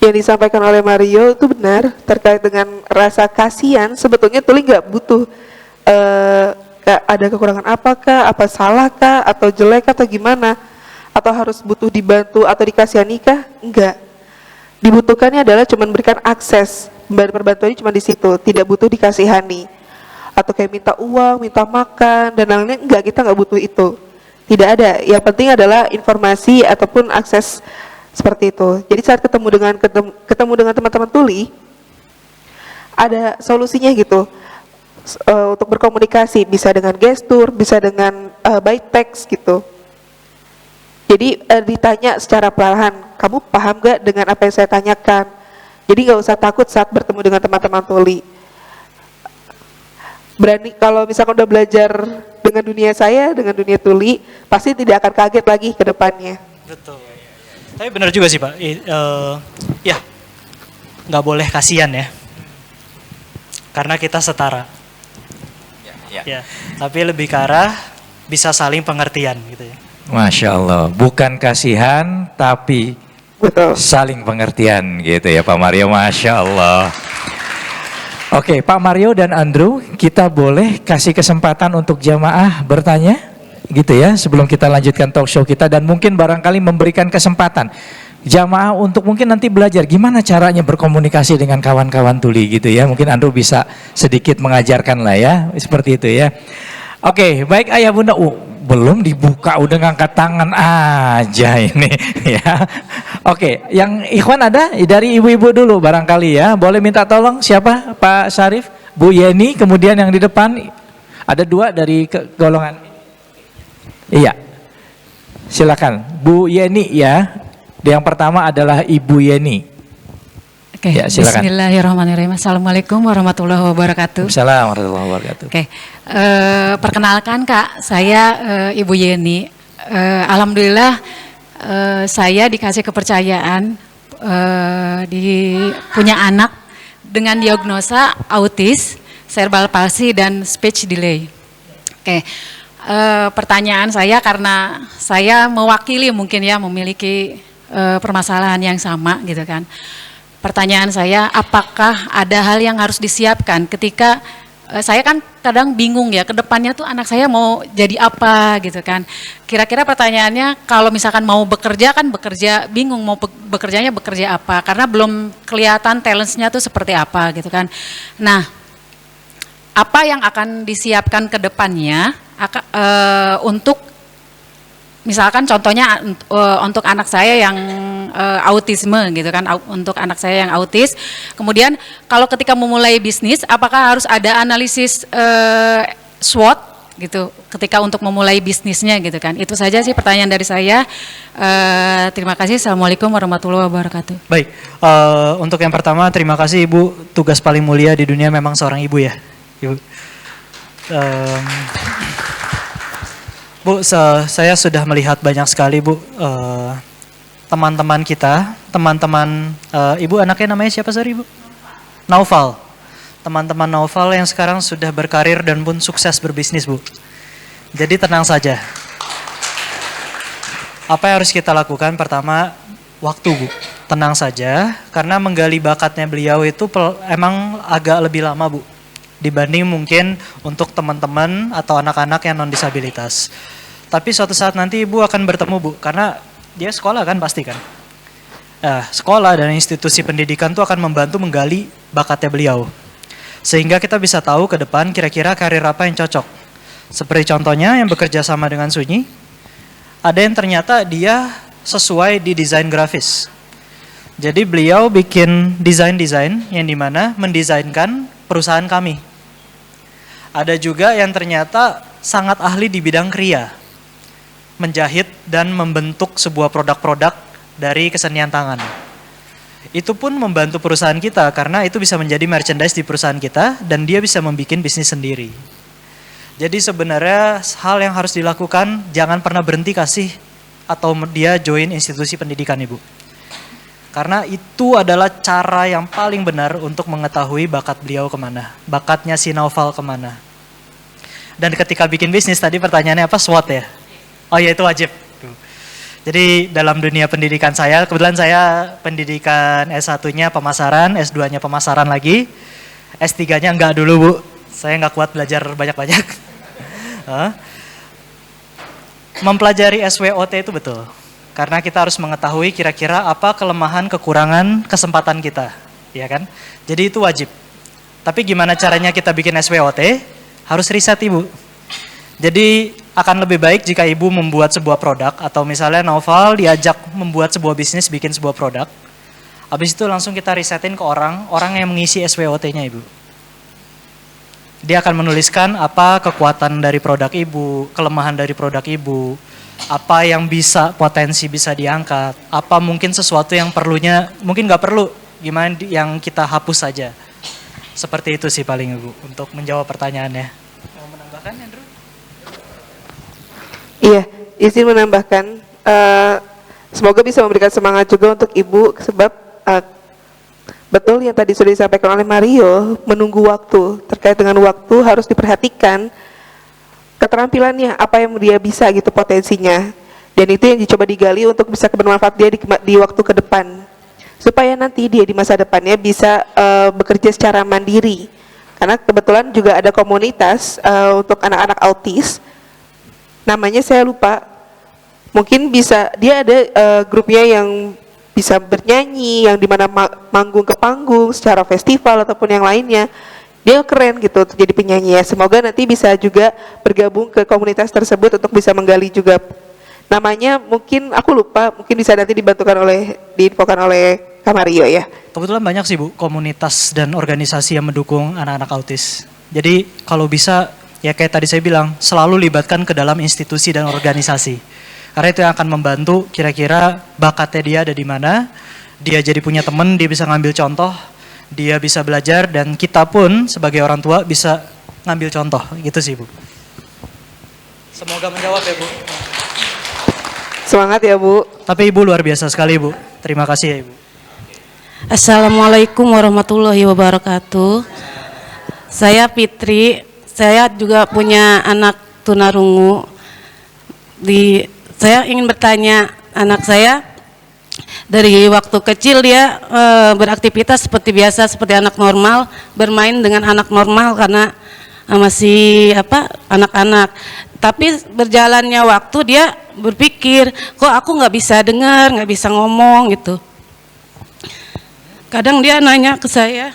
Yang disampaikan oleh Mario itu benar terkait dengan rasa kasihan. Sebetulnya tuli nggak butuh ada kekurangan apakah, apa salahkah, atau jelek atau gimana, atau harus butuh dibantu atau dikasihanikah? Enggak. Dibutuhkannya adalah cuma berikan akses, perbantuannya cuma di situ, tidak butuh dikasihani atau kayak minta uang, minta makan dan lainnya. Enggak, kita nggak butuh itu, tidak ada. Yang penting adalah informasi ataupun akses seperti itu. Jadi saat ketemu dengan teman-teman tuli, ada solusinya gitu. Untuk berkomunikasi bisa dengan gestur, bisa dengan by text gitu. Jadi ditanya secara perlahan, kamu paham gak dengan apa yang saya tanyakan? Jadi nggak usah takut saat bertemu dengan teman-teman tuli. Berani kalau misalkan udah belajar dengan dunia saya, dengan dunia tuli, pasti tidak akan kaget lagi ke depannya. Betul. Tapi benar juga sih Pak, ya nggak boleh kasihan ya, karena kita setara. Ya, tapi lebih ke arah bisa saling pengertian gitu ya. Masya Allah, bukan kasihan tapi Betul. saling pengertian gitu ya Pak Mario, Masya Allah. Oke, Pak Mario dan Andrew, kita boleh kasih kesempatan untuk jamaah bertanya gitu ya sebelum kita lanjutkan talk show kita, dan mungkin barangkali memberikan kesempatan jamaah untuk mungkin nanti belajar gimana caranya berkomunikasi dengan kawan-kawan tuli gitu ya. Mungkin Andrew bisa sedikit mengajarkan lah ya, seperti itu ya. Oke, baik ayah bunda. Belum dibuka udah ngangkat tangan aja ini ya. Oke, yang ikhwan ada dari ibu-ibu dulu barangkali ya. Boleh minta tolong siapa? Pak Syarif, Bu Yeni, kemudian yang di depan ada dua dari golongan. Iya. Silakan Bu Yeni ya. Yang pertama adalah Ibu Yeni. Oke, ya, silakan. Bismillahirrahmanirrahim. Assalamualaikum warahmatullahi wabarakatuh. Assalamualaikum warahmatullahi wabarakatuh. Oke, perkenalkan Kak, saya Ibu Yeni. Alhamdulillah saya dikasih kepercayaan punya anak dengan diagnosa autis, cerebral palsy dan speech delay. Oke, pertanyaan saya karena saya mewakili mungkin ya memiliki permasalahan yang sama gitu kan. Pertanyaan saya, apakah ada hal yang harus disiapkan ketika saya kan kadang bingung ya, ke depannya tuh anak saya mau jadi apa gitu kan. Kira-kira pertanyaannya, kalau misalkan mau bekerja kan bekerja, bingung mau bekerjanya bekerja apa, karena belum kelihatan talentsnya tuh seperti apa gitu kan. Nah, apa yang akan disiapkan ke depannya untuk misalkan contohnya untuk anak saya yang autisme gitu kan, untuk anak saya yang autis, kemudian kalau ketika memulai bisnis apakah harus ada analisis SWOT gitu ketika untuk memulai bisnisnya gitu kan. Itu saja sih pertanyaan dari saya. Terima kasih. Assalamualaikum warahmatullahi wabarakatuh. Baik, untuk yang pertama terima kasih Ibu, tugas paling mulia di dunia memang seorang ibu ya Ibu. Bu, saya sudah melihat banyak sekali Bu, teman-teman kita, teman-teman, Ibu anaknya namanya siapa sorry Ibu? Naufal. Teman-teman Naufal yang sekarang sudah berkarir dan pun sukses berbisnis Bu. Jadi tenang saja. Apa yang harus kita lakukan? Pertama, waktu Bu. Tenang saja, karena menggali bakatnya beliau itu emang agak lebih lama Bu, dibanding mungkin untuk teman-teman atau anak-anak yang non-disabilitas. Tapi suatu saat nanti Ibu akan bertemu Bu, karena dia sekolah kan pasti kan. Nah, sekolah dan institusi pendidikan itu akan membantu menggali bakatnya beliau. Sehingga kita bisa tahu ke depan kira-kira karir apa yang cocok. Seperti contohnya yang bekerja sama dengan Sunyi, ada yang ternyata dia sesuai di desain grafis. Jadi beliau bikin desain-desain yang dimana mendesainkan perusahaan kami. Ada juga yang ternyata sangat ahli di bidang kriya, menjahit dan membentuk sebuah produk-produk dari kesenian tangan. Itu pun membantu perusahaan kita karena itu bisa menjadi merchandise di perusahaan kita dan dia bisa membuat bisnis sendiri. Jadi sebenarnya hal yang harus dilakukan, jangan pernah berhenti kasih atau dia join institusi pendidikan Ibu. Karena itu adalah cara yang paling benar untuk mengetahui bakat beliau kemana, bakatnya si Naufal kemana. Dan ketika bikin bisnis tadi pertanyaannya apa? SWOT ya? Oh ya itu wajib. Jadi dalam dunia pendidikan saya, kebetulan saya pendidikan S1-nya pemasaran, S2-nya pemasaran lagi, S3-nya enggak dulu Bu, saya enggak kuat belajar banyak-banyak. Mempelajari SWOT itu betul. Karena kita harus mengetahui kira-kira apa kelemahan, kekurangan, kesempatan kita, ya kan? Jadi itu wajib. Tapi gimana caranya kita bikin SWOT? Harus riset Ibu. Jadi akan lebih baik jika Ibu membuat sebuah produk atau misalnya Naufal diajak membuat sebuah bisnis, bikin sebuah produk. Habis itu langsung kita risetin ke orang yang mengisi SWOT-nya Ibu. Dia akan menuliskan apa kekuatan dari produk Ibu, kelemahan dari produk Ibu, apa yang potensi bisa diangkat, apa mungkin sesuatu yang perlunya, mungkin nggak perlu, gimana yang kita hapus saja. Seperti itu sih paling Ibu, untuk menjawab pertanyaannya. Mau menambahkan Andrew? Iya, izin menambahkan, semoga bisa memberikan semangat juga untuk Ibu, sebab betul yang tadi sudah disampaikan oleh Mario, menunggu waktu, terkait dengan waktu harus diperhatikan keterampilannya, apa yang dia bisa gitu potensinya, dan itu yang dicoba digali untuk bisa bermanfaat dia di waktu ke depan, supaya nanti dia di masa depannya bisa bekerja secara mandiri. Karena kebetulan juga ada komunitas untuk anak-anak autis, namanya saya lupa, mungkin bisa dia ada grupnya yang bisa bernyanyi, yang dimana manggung ke panggung secara festival ataupun yang lainnya. Dia keren gitu untuk jadi penyanyi ya. Semoga nanti bisa juga bergabung ke komunitas tersebut untuk bisa menggali juga. Namanya mungkin aku lupa, mungkin bisa nanti diinfokan oleh Kak Mario ya. Kebetulan banyak sih Bu, komunitas dan organisasi yang mendukung anak-anak autis. Jadi kalau bisa, ya kayak tadi saya bilang, selalu libatkan ke dalam institusi dan organisasi. Karena itu yang akan membantu kira-kira bakatnya dia ada di mana, dia jadi punya teman, dia bisa ngambil contoh, dia bisa belajar, dan kita pun sebagai orang tua bisa ngambil contoh, gitu sih Bu. Semoga menjawab ya Bu. Semangat ya Bu. Tapi Ibu luar biasa sekali Bu, terima kasih ya Ibu. Assalamualaikum warahmatullahi wabarakatuh. Saya Fitri, saya juga punya anak tunarungu. Saya ingin bertanya, anak saya dari waktu kecil dia beraktivitas seperti biasa, seperti anak normal, bermain dengan anak normal karena masih anak-anak. Tapi berjalannya waktu dia berpikir, kok aku nggak bisa dengar, nggak bisa ngomong gitu. Kadang dia nanya ke saya,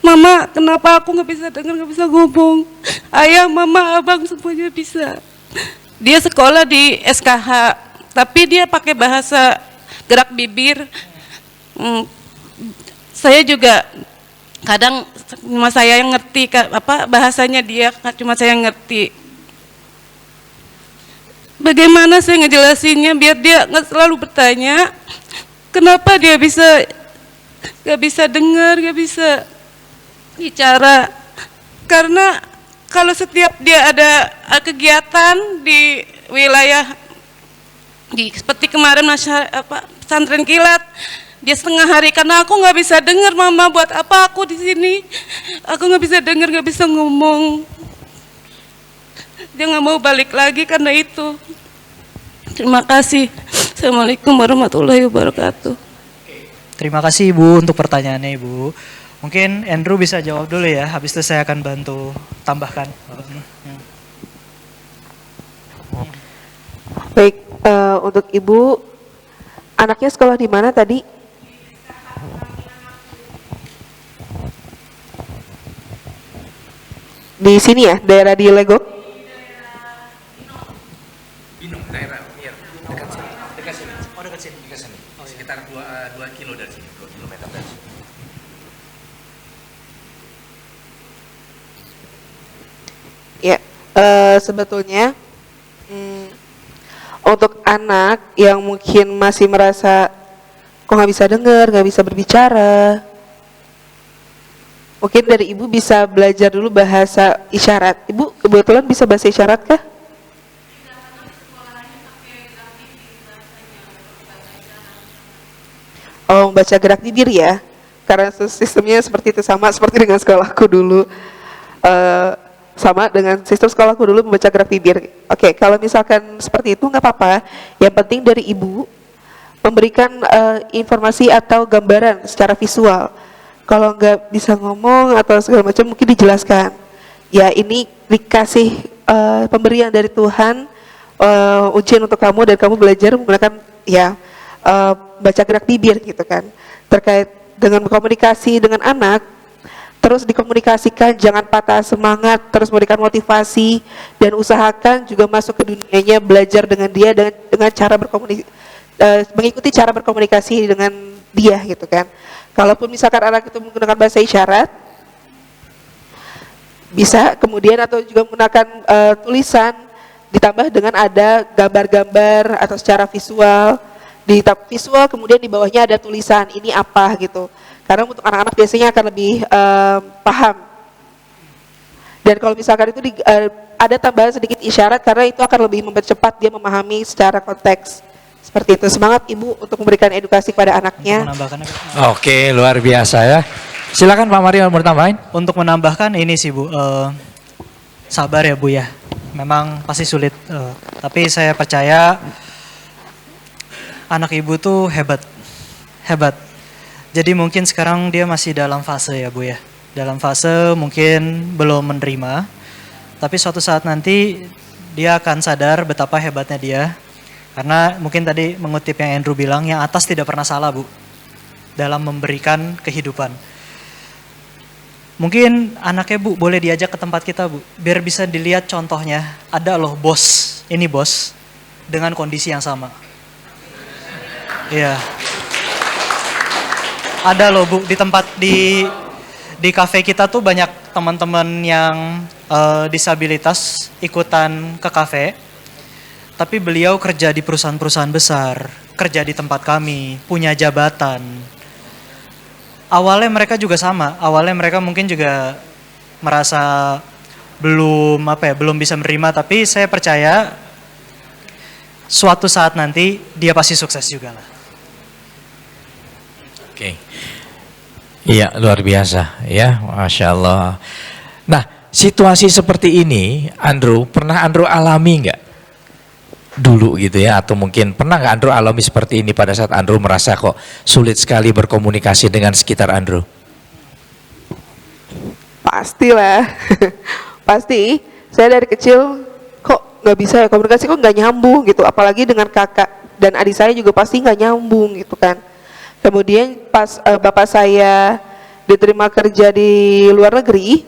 Mama, kenapa aku nggak bisa dengar, nggak bisa ngomong? Ayah, Mama, Abang semuanya bisa. Dia sekolah di SKH, tapi dia pakai bahasa gerak bibir. Saya juga kadang cuma saya yang ngerti bahasanya dia, cuma saya yang ngerti. Bagaimana saya ngejelasinnya biar dia nggak selalu bertanya, kenapa dia nggak bisa dengar, nggak bisa bicara? Karena kalau setiap dia ada kegiatan di wilayah, seperti kemarin pesantren kilat, dia setengah hari karena aku nggak bisa dengar, Mama, buat apa aku di sini? Aku nggak bisa dengar, nggak bisa ngomong. Dia nggak mau balik lagi karena itu. Terima kasih. Assalamualaikum warahmatullahi wabarakatuh. Terima kasih Ibu untuk pertanyaannya Ibu. Mungkin Andrew bisa jawab dulu ya, habis itu saya akan bantu tambahkan. Baik, untuk Ibu, anaknya sekolah di mana tadi? Di sini ya, daerah di Legok? Binung, daerah dekat sini. Oh, dekat sini. Sekitar 2 kilo dari sini, 2 kilometer dari sini. Ya, sebetulnya untuk anak yang mungkin masih merasa kok nggak bisa dengar, nggak bisa berbicara, mungkin dari Ibu bisa belajar dulu bahasa isyarat. Ibu kebetulan bisa bahasa isyarat kah? Oh, baca gerak bibir ya, karena sistemnya seperti itu, sama seperti dengan sekolahku dulu. Sama dengan sistem sekolahku dulu, membaca gerak bibir. Oke, kalau misalkan seperti itu nggak apa-apa. Yang penting dari Ibu memberikan informasi atau gambaran secara visual. Kalau nggak bisa ngomong atau segala macam, mungkin dijelaskan. Ya, ini dikasih pemberian dari Tuhan, ujian untuk kamu, dan kamu belajar menggunakan baca gerak bibir gitu kan. Terkait dengan berkomunikasi dengan anak, terus dikomunikasikan, jangan patah semangat, terus memberikan motivasi, dan usahakan juga masuk ke dunianya, belajar dengan dia dengan cara mengikuti cara berkomunikasi dengan dia gitu kan. Kalaupun misalkan anak itu menggunakan bahasa isyarat, bisa kemudian atau juga menggunakan tulisan, ditambah dengan ada gambar-gambar atau secara visual, visual kemudian di bawahnya ada tulisan ini apa gitu. Karena untuk anak-anak biasanya akan lebih paham. Dan kalau misalkan itu ada tambahan sedikit isyarat karena itu akan lebih mempercepat dia memahami secara konteks. Seperti itu. Semangat Ibu untuk memberikan edukasi kepada anaknya. Menambahkan apa? Oke, luar biasa ya. Silakan Pak Mario mau tambahin. Untuk menambahkan ini sih Bu, sabar ya Bu ya. Memang pasti sulit, tapi saya percaya anak Ibu tuh hebat. Jadi mungkin sekarang dia masih dalam fase ya Bu ya. Dalam fase mungkin belum menerima, tapi suatu saat nanti dia akan sadar betapa hebatnya dia. Karena mungkin tadi mengutip yang Andrew bilang, yang atas tidak pernah salah Bu, dalam memberikan kehidupan. Mungkin anaknya Bu boleh diajak ke tempat kita Bu, biar bisa dilihat contohnya. Ada loh bos, ini bos, dengan kondisi yang sama. Iya. Ada loh Bu, di tempat di kafe kita tuh banyak teman-teman yang disabilitas ikutan ke kafe. Tapi beliau kerja di perusahaan-perusahaan besar, kerja di tempat kami, punya jabatan. Awalnya mereka juga sama, awalnya mereka mungkin juga merasa belum bisa menerima, tapi saya percaya suatu saat nanti dia pasti sukses juga lah. Oke. Iya, luar biasa ya, Masya Allah. Nah, situasi seperti ini, Andrew, pernah Andrew alami nggak? Dulu gitu ya, atau mungkin pernah nggak Andrew alami seperti ini pada saat Andrew merasa kok sulit sekali berkomunikasi dengan sekitar Andrew? Pastilah. Pasti. Saya dari kecil kok nggak bisa ya komunikasi, kok nggak nyambung gitu. Apalagi dengan kakak dan adik saya juga pasti nggak nyambung gitu kan. Kemudian pas bapak saya diterima kerja di luar negeri,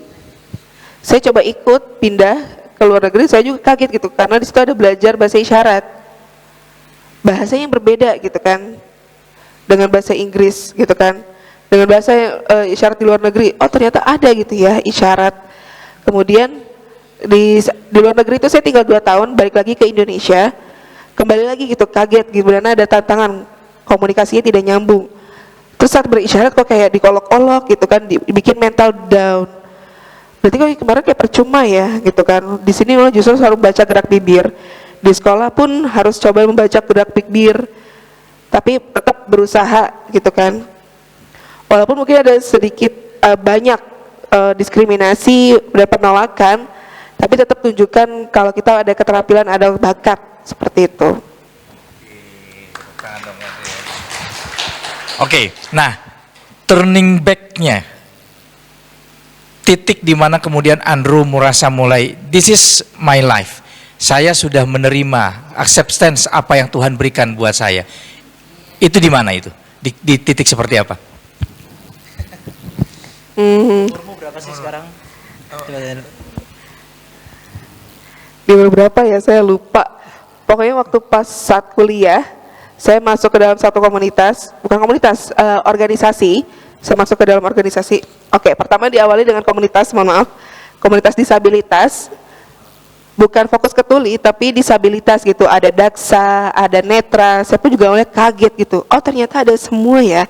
saya coba ikut pindah ke luar negeri, saya juga kaget gitu karena di situ ada belajar bahasa isyarat, bahasanya yang berbeda gitu kan dengan bahasa Inggris gitu kan, dengan bahasa isyarat di luar negeri. Oh ternyata ada gitu ya isyarat. Kemudian di luar negeri itu saya tinggal 2 tahun, balik lagi ke Indonesia, kembali lagi gitu kaget gimana ada tantangan komunikasinya tidak nyambung. Terus saat berisyarat kok kayak dikolok-olok gitu kan, dibikin mental down. Berarti kok kemarin kayak percuma ya gitu kan. Di sini malah justru harus baca gerak bibir. Di sekolah pun harus coba membaca gerak bibir. Tapi tetap berusaha gitu kan. Walaupun mungkin ada sedikit banyak diskriminasi dan penolakan, tapi tetap tunjukkan kalau kita ada keterampilan, ada bakat seperti itu. Oke, nah turning back-nya, titik di mana kemudian Andrew merasa mulai, this is my life. Saya sudah menerima acceptance apa yang Tuhan berikan buat saya. Itu di mana itu? Di titik seperti apa? Umurmu berapa sih sekarang? Di berapa ya saya lupa. Pokoknya waktu pas saat kuliah, saya masuk ke dalam satu komunitas, bukan komunitas, organisasi. Saya masuk ke dalam organisasi. Oke, pertama diawali dengan komunitas, mohon maaf, komunitas disabilitas. Bukan fokus ke tuli, tapi disabilitas gitu. Ada daksa, ada netra. Saya pun juga mulai kaget gitu. Oh ternyata ada semua ya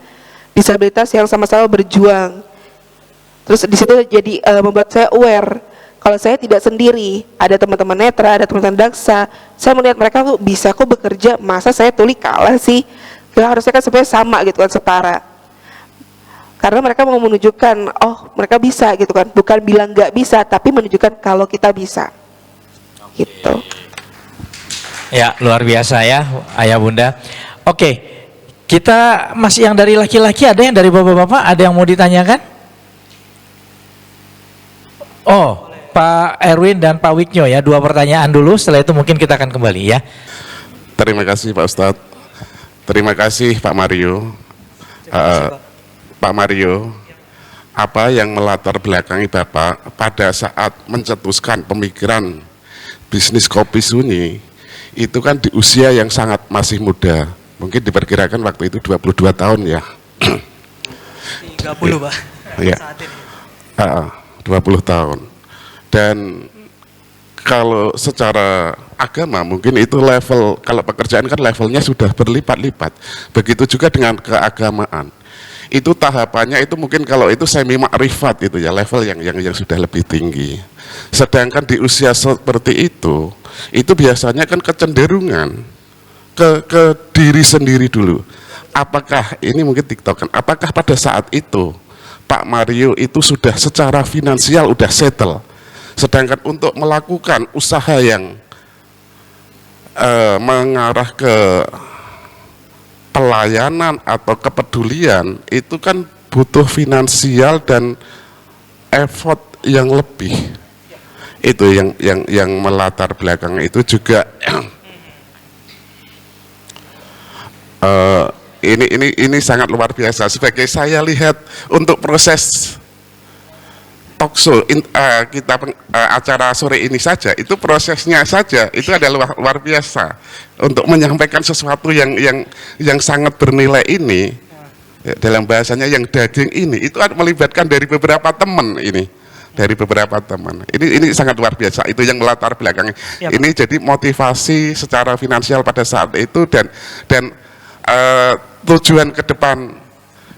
disabilitas yang sama-sama berjuang. Terus di situ jadi membuat saya aware kalau saya tidak sendiri. Ada teman-teman netra, ada teman-teman daksa. Saya melihat mereka tuh bisa kok bekerja. Masa saya tuli kalah sih? Ya, harusnya kan sebenarnya sama gitu kan, setara. Karena mereka mau menunjukkan, oh mereka bisa gitu kan, bukan bilang nggak bisa, tapi menunjukkan kalau kita bisa, gitu. Ya luar biasa ya ayah bunda. Oke, kita masih yang dari laki-laki, ada yang dari bapak-bapak, ada yang mau ditanyakan? Oh, Pak Erwin dan Pak Wiknyo ya, 2 pertanyaan dulu, setelah itu mungkin kita akan kembali ya. Terima kasih Pak Ustadz, terima kasih Pak Mario. Pak Mario, apa yang melatar belakangi Bapak pada saat mencetuskan pemikiran bisnis kopi sunyi, itu kan di usia yang sangat masih muda, mungkin diperkirakan waktu itu 22 tahun ya. 30 Pak, ya. saat ini. 20 tahun. Dan kalau secara agama mungkin itu level, kalau pekerjaan kan levelnya sudah berlipat-lipat. Begitu juga dengan keagamaan. itu tahapannya itu mungkin kalau itu semi makrifat itu ya, level yang sudah lebih tinggi. Sedangkan di usia seperti itu biasanya kan kecenderungan ke diri sendiri dulu. Apakah ini mungkin tiktokan, apakah pada saat itu Pak Mario itu sudah secara finansial udah settle, sedangkan untuk melakukan usaha yang mengarah ke pelayanan atau kepedulian itu kan butuh finansial dan effort yang lebih. Itu yang melatar belakang itu juga ini sangat luar biasa. Sebagai saya lihat untuk proses talkshow kita acara sore ini saja, itu prosesnya saja itu adalah luar biasa untuk menyampaikan sesuatu yang sangat bernilai ini, ya, dalam bahasanya yang daging ini itu melibatkan dari beberapa teman ini. Dari beberapa teman. Ini sangat luar biasa. Itu yang melatar belakangnya. Ya, ini jadi motivasi secara finansial pada saat itu dan tujuan ke depan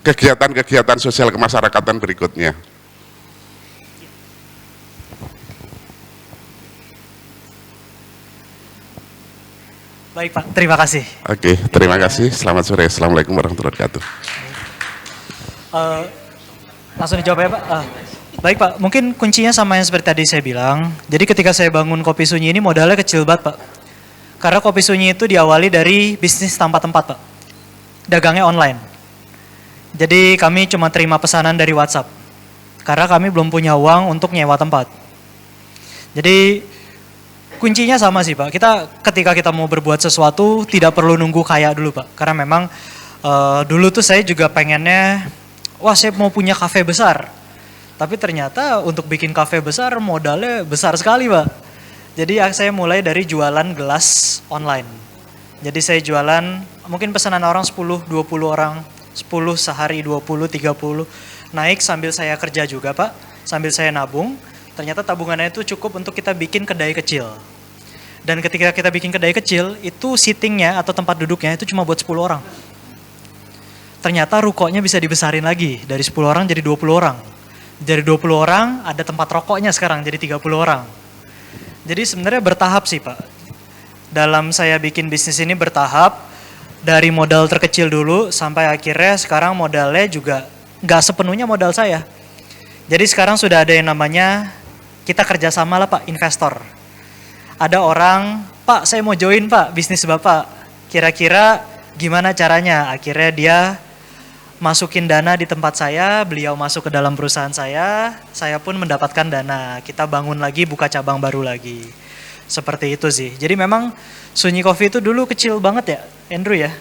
kegiatan-kegiatan sosial kemasyarakatan berikutnya. Baik Pak, terima kasih. Oke, terima kasih. Selamat sore. Assalamualaikum warahmatullahi wabarakatuh. Langsung dijawab ya Pak. Baik Pak, mungkin kuncinya sama yang seperti tadi saya bilang. Jadi ketika saya bangun Kopi Sunyi ini modalnya kecil banget Pak. Karena Kopi Sunyi itu diawali dari bisnis tanpa tempat Pak. Dagangnya online. Jadi kami cuma terima pesanan dari WhatsApp. Karena kami belum punya uang untuk nyewa tempat. Jadi kuncinya sama sih Pak. Ketika kita mau berbuat sesuatu tidak perlu nunggu kaya dulu Pak. Karena memang dulu tuh saya juga pengennya, wah saya mau punya kafe besar. Tapi ternyata untuk bikin kafe besar modalnya besar sekali Pak. Jadi saya mulai dari jualan gelas online. Jadi saya jualan, mungkin pesanan orang 10, 20 orang, 10 sehari, 20, 30. Naik sambil saya kerja juga Pak, sambil saya nabung. Ternyata tabungannya itu cukup untuk kita bikin kedai kecil. Dan ketika kita bikin kedai kecil, itu seatingnya atau tempat duduknya itu cuma buat 10 orang. Ternyata rukonya bisa dibesarin lagi, dari 10 orang jadi 20 orang. Dari 20 orang ada tempat rokoknya sekarang jadi 30 orang. Jadi sebenarnya bertahap sih Pak. Dalam saya bikin bisnis ini bertahap. Dari modal terkecil dulu sampai akhirnya sekarang modalnya juga nggak sepenuhnya modal saya. Jadi sekarang sudah ada yang namanya kita kerjasama lah Pak, investor. Ada orang, Pak saya mau join Pak bisnis Bapak. Kira-kira gimana caranya? Akhirnya dia masukin dana di tempat saya, beliau masuk ke dalam perusahaan saya pun mendapatkan dana. Kita bangun lagi, buka cabang baru lagi. Seperti itu sih. Jadi memang Sunyi Coffee itu dulu kecil banget ya, Andrew ya?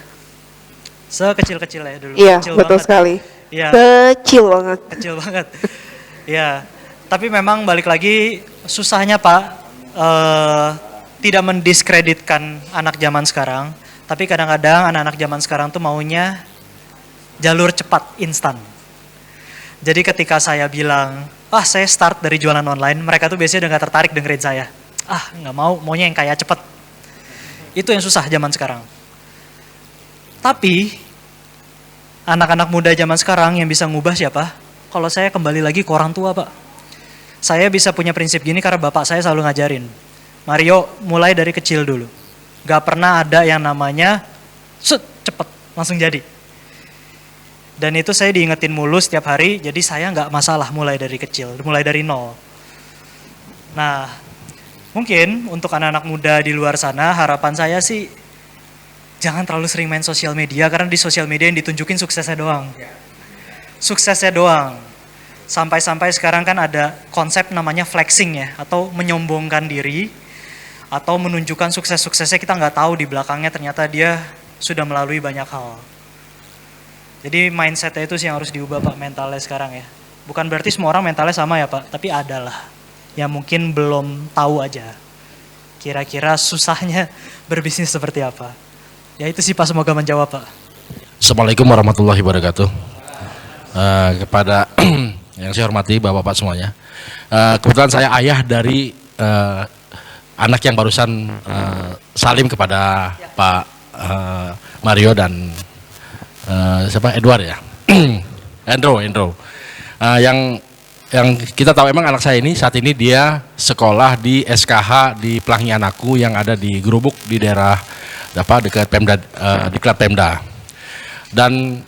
Sekecil-kecil ya dulu. Iya, kecil betul banget. sekali. Ya, Kecil banget. kecil banget. Ya, tapi memang balik lagi susahnya Pak, tidak mendiskreditkan anak zaman sekarang. Tapi kadang-kadang anak-anak zaman sekarang tuh maunya jalur cepat, instan. Jadi ketika saya bilang, saya start dari jualan online, mereka tuh biasanya udah gak tertarik dengerin saya. Nggak mau, maunya yang kaya cepet. Itu yang susah zaman sekarang. Tapi, anak-anak muda zaman sekarang yang bisa ngubah siapa? Kalau saya kembali lagi ke orang tua Pak. Saya bisa punya prinsip gini karena bapak saya selalu ngajarin. Mario, mulai dari kecil dulu. Gak pernah ada yang namanya, cepet, langsung jadi. Dan itu saya diingetin mulu setiap hari, jadi saya nggak masalah mulai dari kecil, mulai dari nol. Nah, mungkin untuk anak-anak muda di luar sana, harapan saya sih jangan terlalu sering main sosial media, karena di sosial media yang ditunjukin suksesnya doang. Suksesnya doang. Sampai-sampai sekarang kan ada konsep namanya flexing ya, atau menyombongkan diri, atau menunjukkan sukses-suksesnya, kita nggak tahu di belakangnya ternyata dia sudah melalui banyak hal. Jadi mindset-nya itu sih yang harus diubah Pak, mentalnya sekarang ya. Bukan berarti semua orang mentalnya sama ya Pak, tapi adalah yang mungkin belum tahu aja. Kira-kira susahnya berbisnis seperti apa. Ya itu sih Pak, semoga menjawab Pak. Assalamualaikum warahmatullahi wabarakatuh. Kepada yang saya hormati Bapak-Bapak semuanya. Kebetulan saya ayah dari anak yang barusan salim kepada Pak Mario dan siapa Edward ya. Andrew. Yang kita tahu emang anak saya ini saat ini dia sekolah di SKH di Pelangi Anakku yang ada di Gerubuk di daerah dekat Pemda, di Klat Pemda. Dan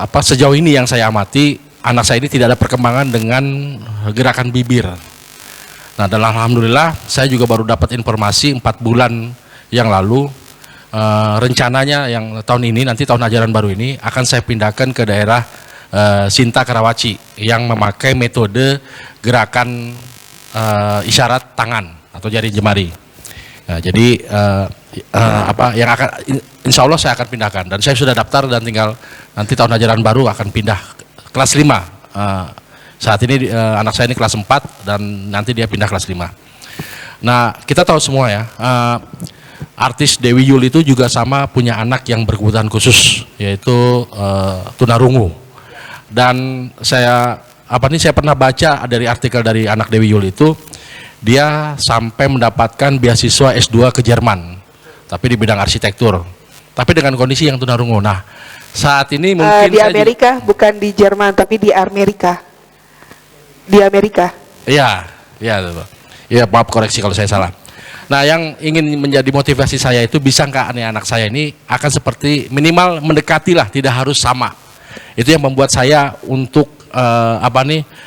sejauh ini yang saya amati anak saya ini tidak ada perkembangan dengan gerakan bibir. Nah, dan alhamdulillah saya juga baru dapat informasi 4 bulan yang lalu rencananya yang tahun ini nanti tahun ajaran baru ini akan saya pindahkan ke daerah Sinta Karawaci yang memakai metode gerakan isyarat tangan atau jari jemari. Nah, jadi yang akan insya Allah saya akan pindahkan dan saya sudah daftar dan tinggal nanti tahun ajaran baru akan pindah kelas 5. Saat ini anak saya ini kelas 4 dan nanti dia pindah kelas 5. Nah, kita tahu semua ya, artis Dewi Yul itu juga sama punya anak yang berkebutuhan khusus yaitu tunarungu. Dan saya pernah baca dari artikel dari anak Dewi Yul itu dia sampai mendapatkan beasiswa S2 ke Jerman tapi di bidang arsitektur tapi dengan kondisi yang tunarungu. Nah, saat ini mungkin di Amerika bukan di Jerman tapi di Amerika. Di Amerika. Iya, maaf koreksi kalau saya salah. Nah, yang ingin menjadi motivasi saya itu bisa nggak anak saya ini akan seperti minimal mendekati lah, tidak harus sama. Itu yang membuat saya untuk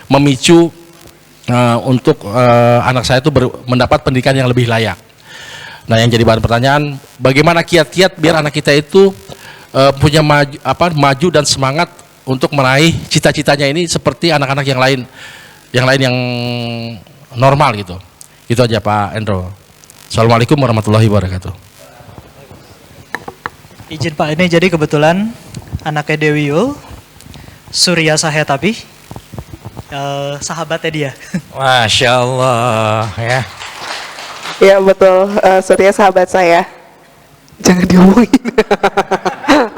memicu untuk anak saya itu mendapat pendidikan yang lebih layak. Nah, yang jadi bahan pertanyaan, bagaimana kiat-kiat biar anak kita itu punya maju dan semangat untuk meraih cita-citanya ini seperti anak-anak yang lain yang normal gitu. Itu aja Pak Endro. Assalamualaikum warahmatullahi wabarakatuh. Izin Pak, ini jadi kebetulan anaknya Dewi Yul, Surya Sahetapi, sahabatnya dia. Masya Allah ya. Ya betul, Surya sahabat saya. Jangan diomongin.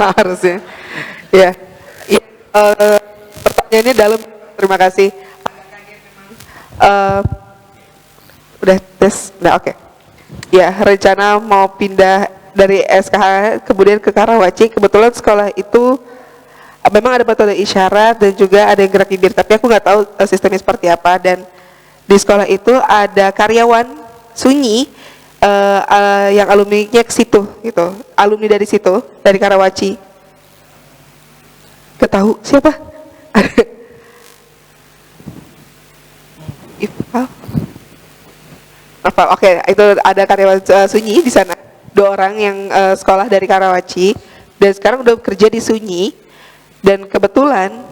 Harusnya. Ya. Pertanyaannya dalam. Terima kasih. Udah tes, udah oke. Ya, rencana mau pindah dari SKH kemudian ke Karawaci. Kebetulan sekolah itu memang ada metode isyarat dan juga ada yang gerak bibir, tapi aku nggak tahu sistemnya seperti apa. Dan di sekolah itu ada karyawan sunyi yang alumni-nya ke situ gitu, alumni dari situ, dari Karawaci. Ketahu siapa? Oke, itu ada karyawan sunyi di sana, 2 orang yang sekolah dari Karawaci dan sekarang udah kerja di sunyi. Dan kebetulan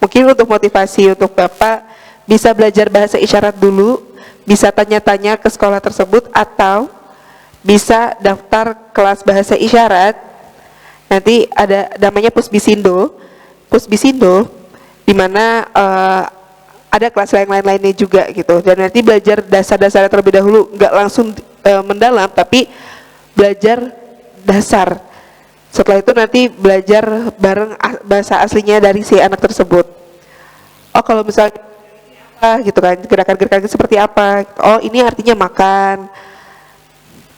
mungkin untuk motivasi untuk Bapak bisa belajar bahasa isyarat dulu, bisa tanya-tanya ke sekolah tersebut atau bisa daftar kelas bahasa isyarat. Nanti ada namanya Pusbisindo di mana ada kelas lain-lainnya juga gitu. Dan nanti belajar dasar-dasarnya terlebih dahulu, nggak langsung mendalam tapi belajar dasar. Setelah itu nanti belajar bareng bahasa aslinya dari si anak tersebut. Oh, kalau misalnya gitu kan, gerakan-gerakan seperti apa? Oh, ini artinya makan.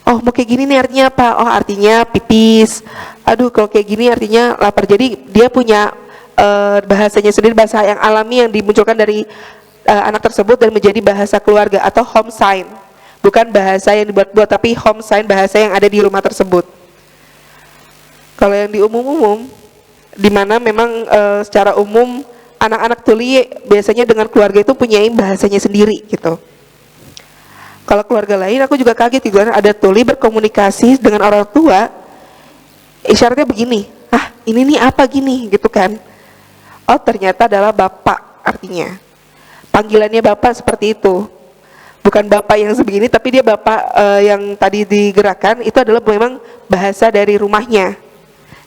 Oh, mau kayak gini nih artinya apa? Oh, artinya pipis. Aduh, kalau kayak gini artinya lapar. Jadi dia punya bahasanya sendiri, bahasa yang alami yang dimunculkan dari anak tersebut dan menjadi bahasa keluarga atau home sign. Bukan bahasa yang dibuat-buat tapi home sign, bahasa yang ada di rumah tersebut. Kalau yang di umum-umum, di mana memang secara umum anak-anak tuli biasanya dengan keluarga itu punya bahasanya sendiri gitu. Kalau keluarga lain, aku juga kaget gitu, ada tuli berkomunikasi dengan orang tua, isyaratnya begini, ini nih apa gini gitu kan. Oh, ternyata adalah bapak artinya. Panggilannya bapak seperti itu. Bukan bapak yang sebegini, tapi dia bapak yang tadi digerakkan, itu adalah memang bahasa dari rumahnya.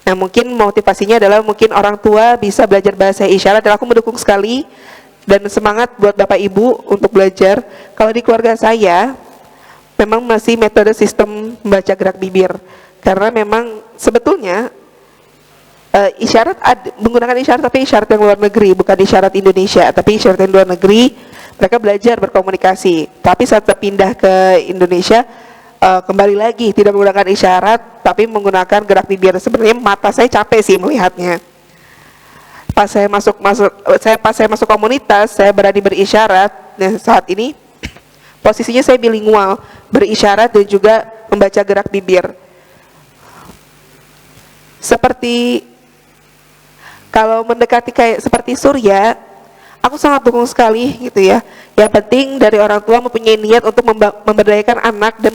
Nah, mungkin motivasinya adalah mungkin orang tua bisa belajar bahasa isyarat, dan aku mendukung sekali dan semangat buat Bapak Ibu untuk belajar. Kalau di keluarga saya memang masih metode sistem membaca gerak bibir, karena memang sebetulnya isyarat menggunakan isyarat, tapi isyarat yang luar negeri, bukan isyarat Indonesia, tapi isyarat yang luar negeri. Mereka belajar berkomunikasi, tapi saat pindah ke Indonesia kembali lagi tidak menggunakan isyarat tapi menggunakan gerak bibir. Sebenarnya mata saya capek sih melihatnya. pas saya masuk komunitas, saya berani berisyarat. Nah, saat ini posisinya saya bilingual, berisyarat dan juga membaca gerak bibir. Seperti kalau mendekati kayak seperti Surya, aku sangat dukung sekali gitu ya. Yang penting dari orang tua mempunyai niat untuk memberdayakan anak dan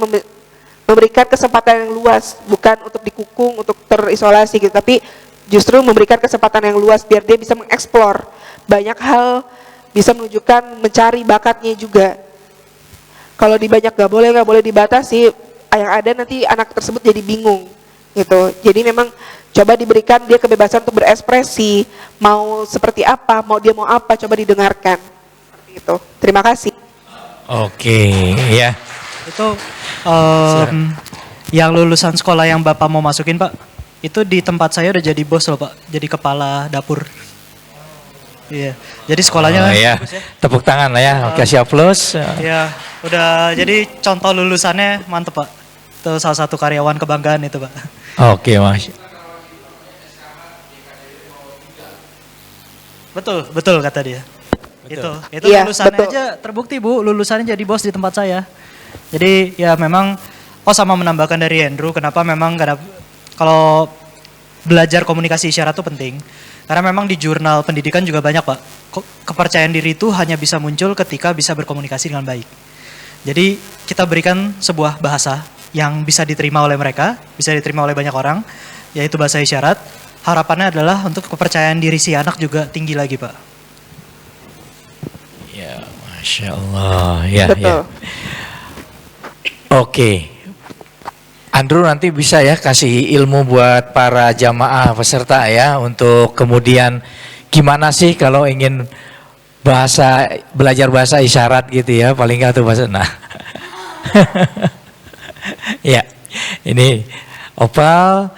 memberikan kesempatan yang luas, bukan untuk dikukung, untuk terisolasi gitu, tapi justru memberikan kesempatan yang luas biar dia bisa mengeksplor banyak hal, bisa menunjukkan, mencari bakatnya juga. Kalau dibanyak nggak boleh dibatasi, yang ada nanti anak tersebut jadi bingung gitu. Jadi memang coba diberikan dia kebebasan untuk berekspresi, mau seperti apa, dia mau apa, coba didengarkan. Seperti itu. Terima kasih. Oke, ya. Itu yang lulusan sekolah yang Bapak mau masukin, Pak, itu di tempat saya udah jadi bos loh, Pak. Jadi kepala dapur. Iya. Jadi sekolahnya ya. bagus ya. Tepuk tangan lah ya. Oke, kasih aplaus. Iya, udah jadi contoh lulusannya mantep, Pak. Itu salah satu karyawan kebanggaan itu, Pak. Oke, Mas. Betul kata dia. Itu Iya, lulusannya betul. aja terbukti, Bu, lulusannya jadi bos di tempat saya. Jadi ya memang sama menambahkan dari Andrew, kenapa memang kalau belajar komunikasi isyarat itu penting. Karena memang di jurnal pendidikan juga banyak, Pak. Kepercayaan diri itu hanya bisa muncul ketika bisa berkomunikasi dengan baik. Jadi kita berikan sebuah bahasa yang bisa diterima oleh mereka, bisa diterima oleh banyak orang, yaitu bahasa isyarat. Harapannya adalah untuk kepercayaan diri si anak juga tinggi lagi, Pak. Ya, Masya Allah. Ya, Betul. ya. Oke. Andrew nanti bisa ya kasih ilmu buat para jamaah peserta ya, untuk kemudian gimana sih kalau ingin belajar bahasa isyarat gitu ya, paling nggak tuh bahasa. Nah, ya, ini Opal,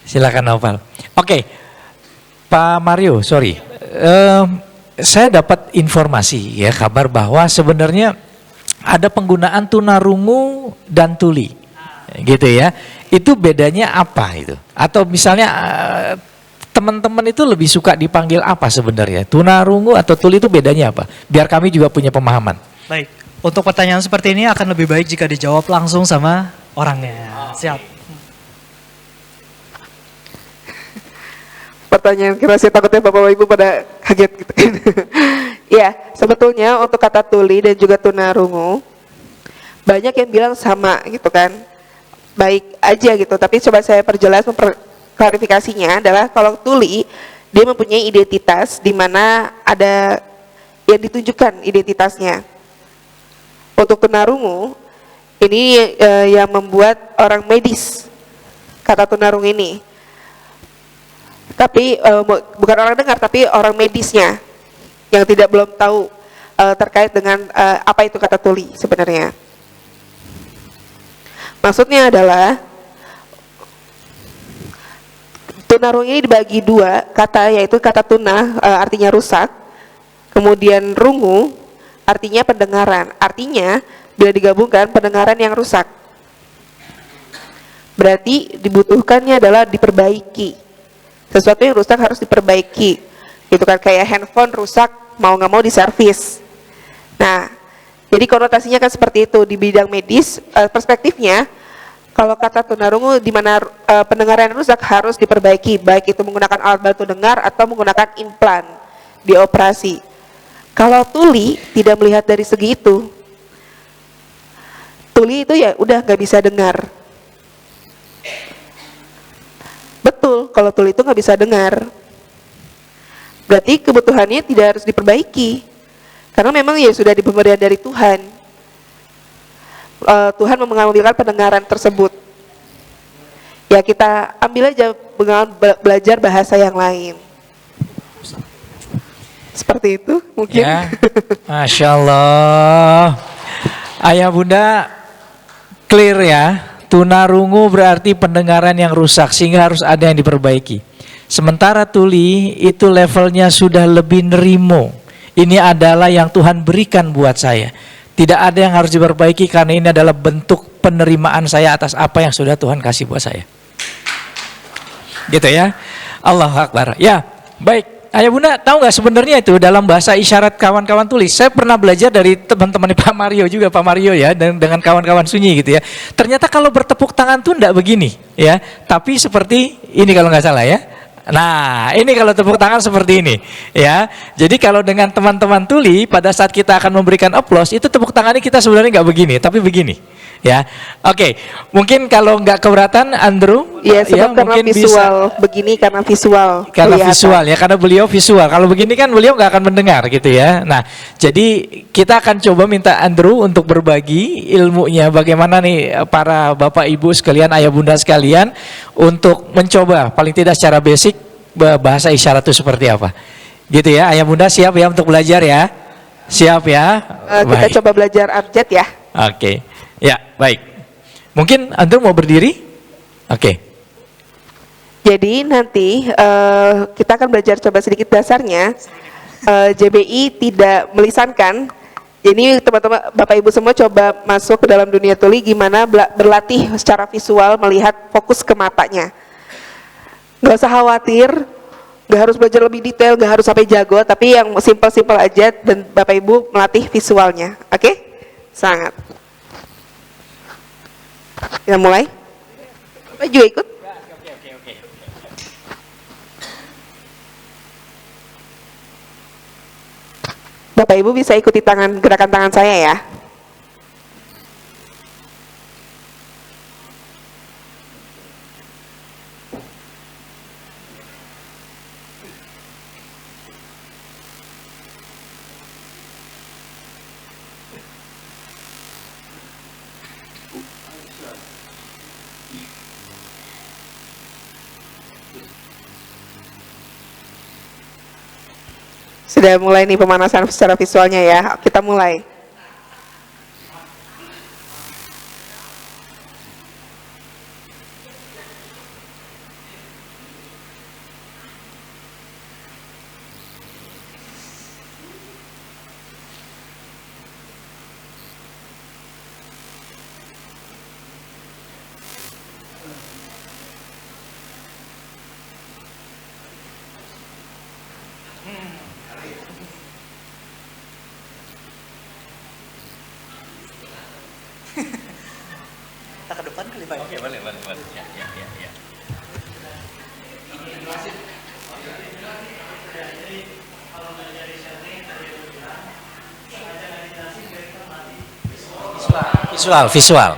silakan Opal. Oke, Pak Mario, sorry, saya dapat informasi ya, kabar bahwa sebenarnya ada penggunaan tunarungu dan tuli. Gitu ya, itu bedanya apa itu? Atau misalnya teman-teman itu lebih suka dipanggil apa sebenarnya? Tunarungu atau tuli itu bedanya apa? Biar kami juga punya pemahaman. Baik, untuk pertanyaan seperti ini akan lebih baik jika dijawab langsung sama orangnya. Siap. Pertanyaan kira saya takutnya Bapak Ibu pada kaget gitu kan. Ya, sebetulnya untuk kata tuli dan juga tunarungu banyak yang bilang sama gitu kan. Baik aja gitu, tapi coba saya perjelas klarifikasinya adalah kalau tuli dia mempunyai identitas di mana ada yang ditunjukkan identitasnya. Untuk tunarungu ini yang membuat orang medis kata tunarungu ini. Tapi bukan orang dengar, tapi orang medisnya yang belum tahu terkait dengan apa itu kata tuli sebenarnya. Maksudnya adalah tunarungu ini dibagi dua kata, yaitu kata tuna artinya rusak, kemudian rungu artinya pendengaran. Artinya bila digabungkan pendengaran yang rusak, berarti dibutuhkannya adalah diperbaiki. Sesuatu yang rusak harus diperbaiki. Itu kan kayak handphone rusak mau nggak mau diservis. Nah, jadi konotasinya kan seperti itu di bidang medis. Perspektifnya, kalau kata tunarungu di mana pendengaran rusak harus diperbaiki, baik itu menggunakan alat bantu dengar atau menggunakan implan dioperasi. Kalau tuli tidak melihat dari segi itu, tuli itu ya udah nggak bisa dengar. Betul, kalau tuli itu nggak bisa dengar, berarti kebutuhannya tidak harus diperbaiki. Karena memang ya sudah diberikan dari Tuhan. Tuhan mengambilkan pendengaran tersebut. Ya kita ambil aja belajar bahasa yang lain. Seperti itu mungkin. Ya, Masya Allah. Ayah bunda clear ya. Tunarungu berarti pendengaran yang rusak sehingga harus ada yang diperbaiki. Sementara tuli itu levelnya sudah lebih nerimo. Ini adalah yang Tuhan berikan buat saya. Tidak ada yang harus diperbaiki karena ini adalah bentuk penerimaan saya atas apa yang sudah Tuhan kasih buat saya. Gitu ya. Allahu Akbar. Ya, baik. Ayah Bunda tahu nggak sebenarnya itu dalam bahasa isyarat kawan-kawan tulis. Saya pernah belajar dari teman-teman Pak Mario juga, Pak Mario ya, dan dengan kawan-kawan sunyi gitu ya. Ternyata kalau bertepuk tangan tuh enggak begini ya, tapi seperti ini kalau nggak salah ya. Nah, ini kalau tepuk tangan seperti ini ya. Jadi kalau dengan teman-teman tuli pada saat kita akan memberikan aplaus, itu tepuk tangannya kita sebenarnya nggak begini, tapi begini ya. Oke, mungkin kalau nggak keberatan Andrew, Iya, sebab ya, karena mungkin visual begini karena visual. karena kelihatan. visual ya, karena beliau visual. Kalau begini kan beliau nggak akan mendengar gitu ya. Nah, jadi kita akan coba minta Andrew untuk berbagi ilmunya bagaimana nih para bapak ibu sekalian, ayah bunda sekalian, untuk mencoba paling tidak secara basic bahasa isyarat itu seperti apa. Gitu ya, ayah bunda siap ya untuk belajar ya? Siap ya? Kita Baik. coba belajar abjad ya. Oke, ya baik. Mungkin Andrew mau berdiri? Oke. Jadi nanti kita akan belajar coba sedikit dasarnya. JBI tidak melisankan. Ini teman-teman Bapak Ibu semua coba masuk ke dalam dunia tuli gimana berlatih secara visual melihat fokus ke matanya. Gak usah khawatir, gak harus belajar lebih detail, gak harus sampai jago, tapi yang simpel-simpel aja dan Bapak Ibu melatih visualnya. Oke? Sangat. Kita mulai. Bapak juga ikut. Bapak Ibu bisa ikuti gerakan tangan saya ya. Sudah mulai nih pemanasan secara visualnya ya. Kita mulai. Kita ke depan kali Pak. Oke, boleh. Ya. Visual.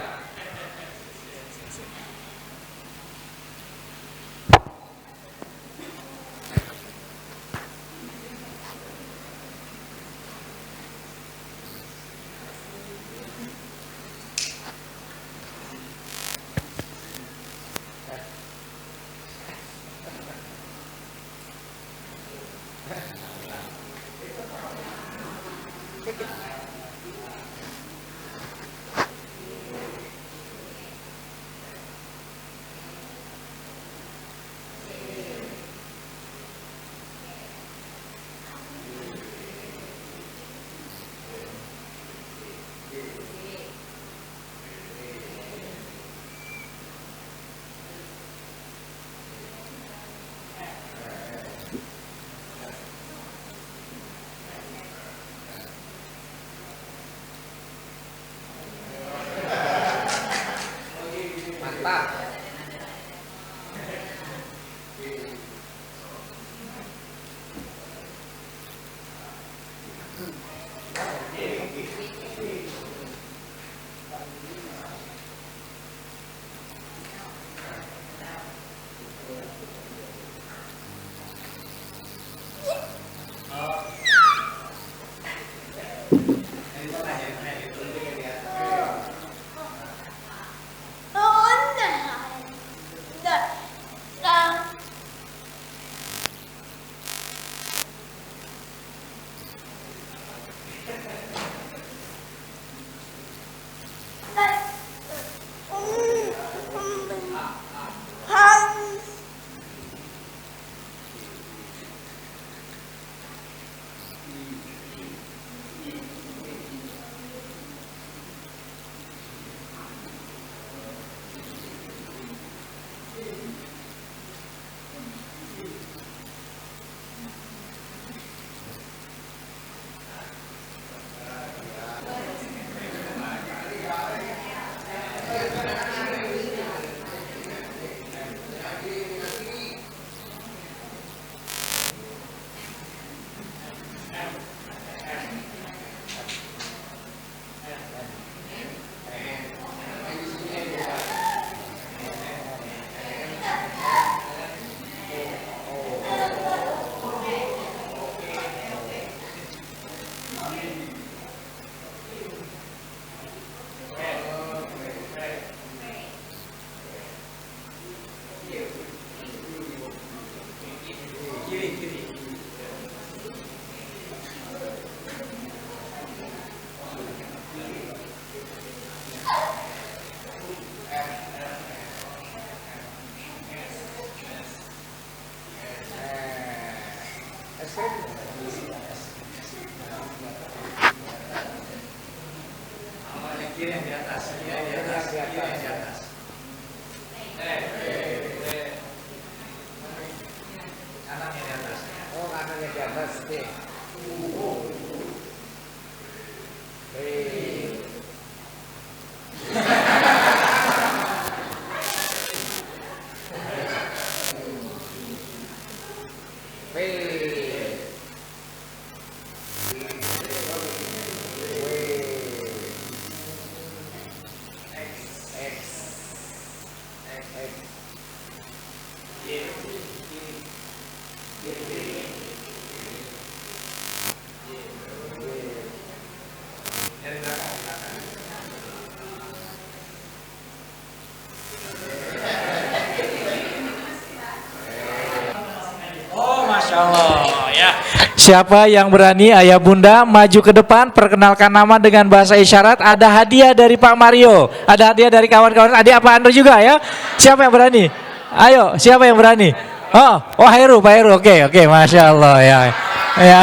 Masya Allah ya. Siapa yang berani, ayah bunda maju ke depan, perkenalkan nama dengan bahasa isyarat. Ada hadiah dari Pak Mario, ada hadiah dari kawan-kawan. Adik apa Andro juga ya? Siapa yang berani? Ayo, siapa yang berani? Oh Heru, Pak Heru. Oke, Masya Allah ya. Ya.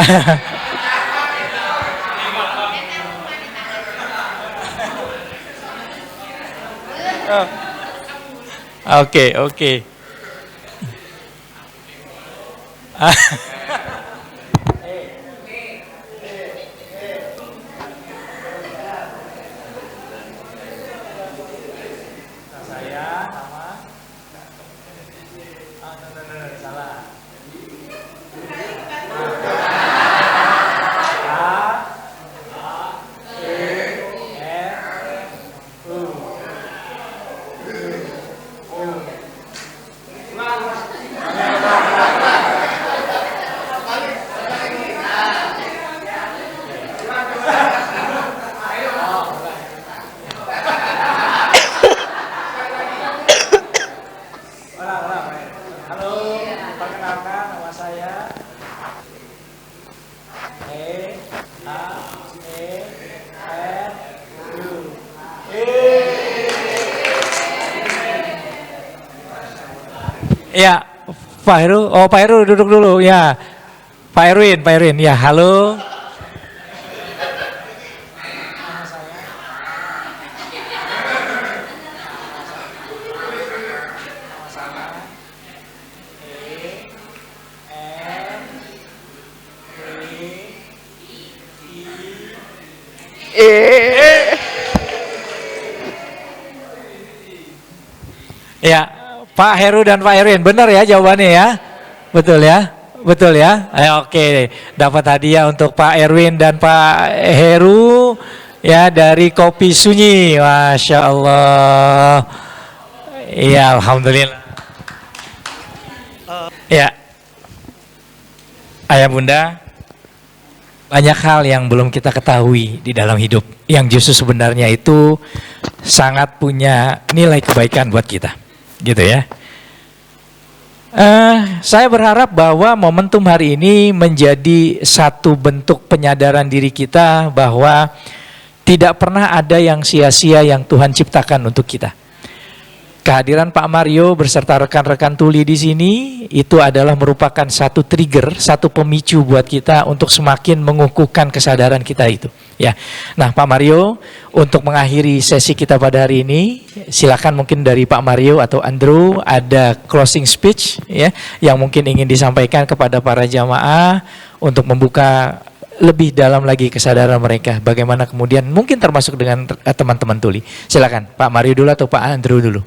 Oke. Ya, Pak Heru. Oh, Pak Heru duduk dulu ya. Pak Erwin. Ya, halo. Ya, Pak Heru dan Pak Erwin, benar ya jawabannya ya? Betul ya? Oke, dapat hadiah untuk Pak Erwin dan Pak Heru ya dari Kopi Sunyi. Masya Allah. Ya, alhamdulillah. Ya, ayah bunda, banyak hal yang belum kita ketahui di dalam hidup, yang justru sebenarnya itu sangat punya nilai kebaikan buat kita. Gitu ya. Saya berharap bahwa momentum hari ini menjadi satu bentuk penyadaran diri kita bahwa tidak pernah ada yang sia-sia yang Tuhan ciptakan untuk kita. Kehadiran Pak Mario beserta rekan-rekan tuli di sini itu adalah merupakan satu trigger, satu pemicu buat kita untuk semakin mengukuhkan kesadaran kita itu. Ya, nah Pak Mario, untuk mengakhiri sesi kita pada hari ini, silakan mungkin dari Pak Mario atau Andrew ada closing speech ya, yang mungkin ingin disampaikan kepada para jamaah untuk membuka lebih dalam lagi kesadaran mereka. Bagaimana kemudian mungkin termasuk dengan teman-teman tuli. Silakan Pak Mario dulu atau Pak Andrew dulu.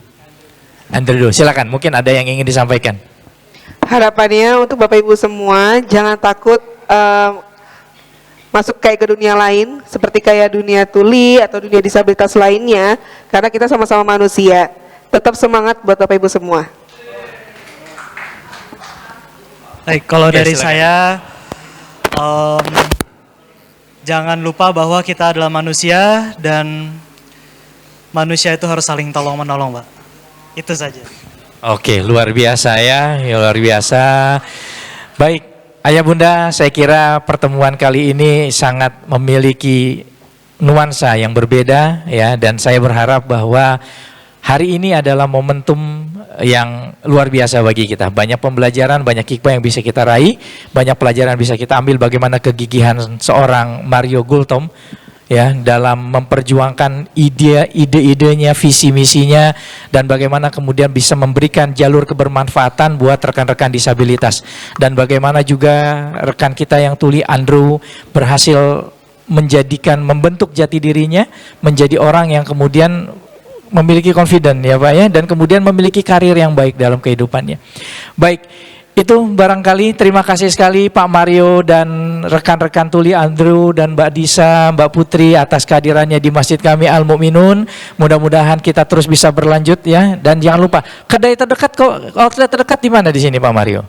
Andrew dulu, silakan. Mungkin ada yang ingin disampaikan. Harapannya untuk Bapak Ibu semua jangan takut masuk kayak ke dunia lain seperti kayak dunia tuli atau dunia disabilitas lainnya, karena kita sama-sama manusia. Tetap semangat buat Bapak Ibu semua. Baik, kalau Ya, dari silakan. saya jangan lupa bahwa kita adalah manusia dan manusia itu harus saling tolong menolong, Pak. Itu saja. Oke, luar biasa ya, luar biasa. Baik, ayah bunda, saya kira pertemuan kali ini sangat memiliki nuansa yang berbeda ya, dan saya berharap bahwa hari ini adalah momentum yang luar biasa bagi kita. Banyak pembelajaran, banyak hikmah yang bisa kita raih, banyak pelajaran bisa kita ambil bagaimana kegigihan seorang Mario Gultom ya dalam memperjuangkan ide-idenya, visi misinya, dan bagaimana kemudian bisa memberikan jalur kebermanfaatan buat rekan-rekan disabilitas. Dan bagaimana juga rekan kita yang tuli Andrew berhasil membentuk jati dirinya menjadi orang yang kemudian memiliki confident ya Pak ya, dan kemudian memiliki karir yang baik dalam kehidupannya. Baik, itu barangkali terima kasih sekali Pak Mario dan rekan-rekan tuli Andrew dan Mbak Disa, Mbak Putri atas kehadirannya di masjid kami Al Mukminun. Mudah-mudahan kita terus bisa berlanjut ya, dan jangan lupa kedai terdekat, outlet terdekat di mana di sini Pak Mario?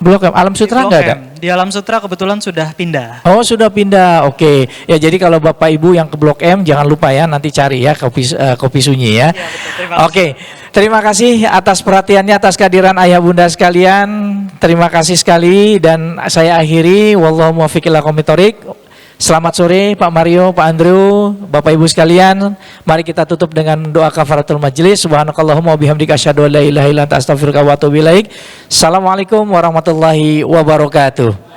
Blok M, Alam Sutra nggak ada? Di Alam Sutra kebetulan sudah pindah. Oh sudah pindah, oke. Ya jadi kalau Bapak Ibu yang ke Blok M jangan lupa ya nanti cari ya kopi sunyi ya. Oke, terima kasih atas perhatiannya, atas kehadiran ayah bunda sekalian. Terima kasih sekali dan saya akhiri. Wallahu muwaffiq ila aqwamit thoriq. Selamat sore Pak Mario, Pak Andrew, Bapak Ibu sekalian. Mari kita tutup dengan doa kafaratul majlis. Subhanakallahumma wabihamdika asyhadu an la ilaha illa anta astaghfiruka wa atubu ilaik. Assalamualaikum warahmatullahi wabarakatuh.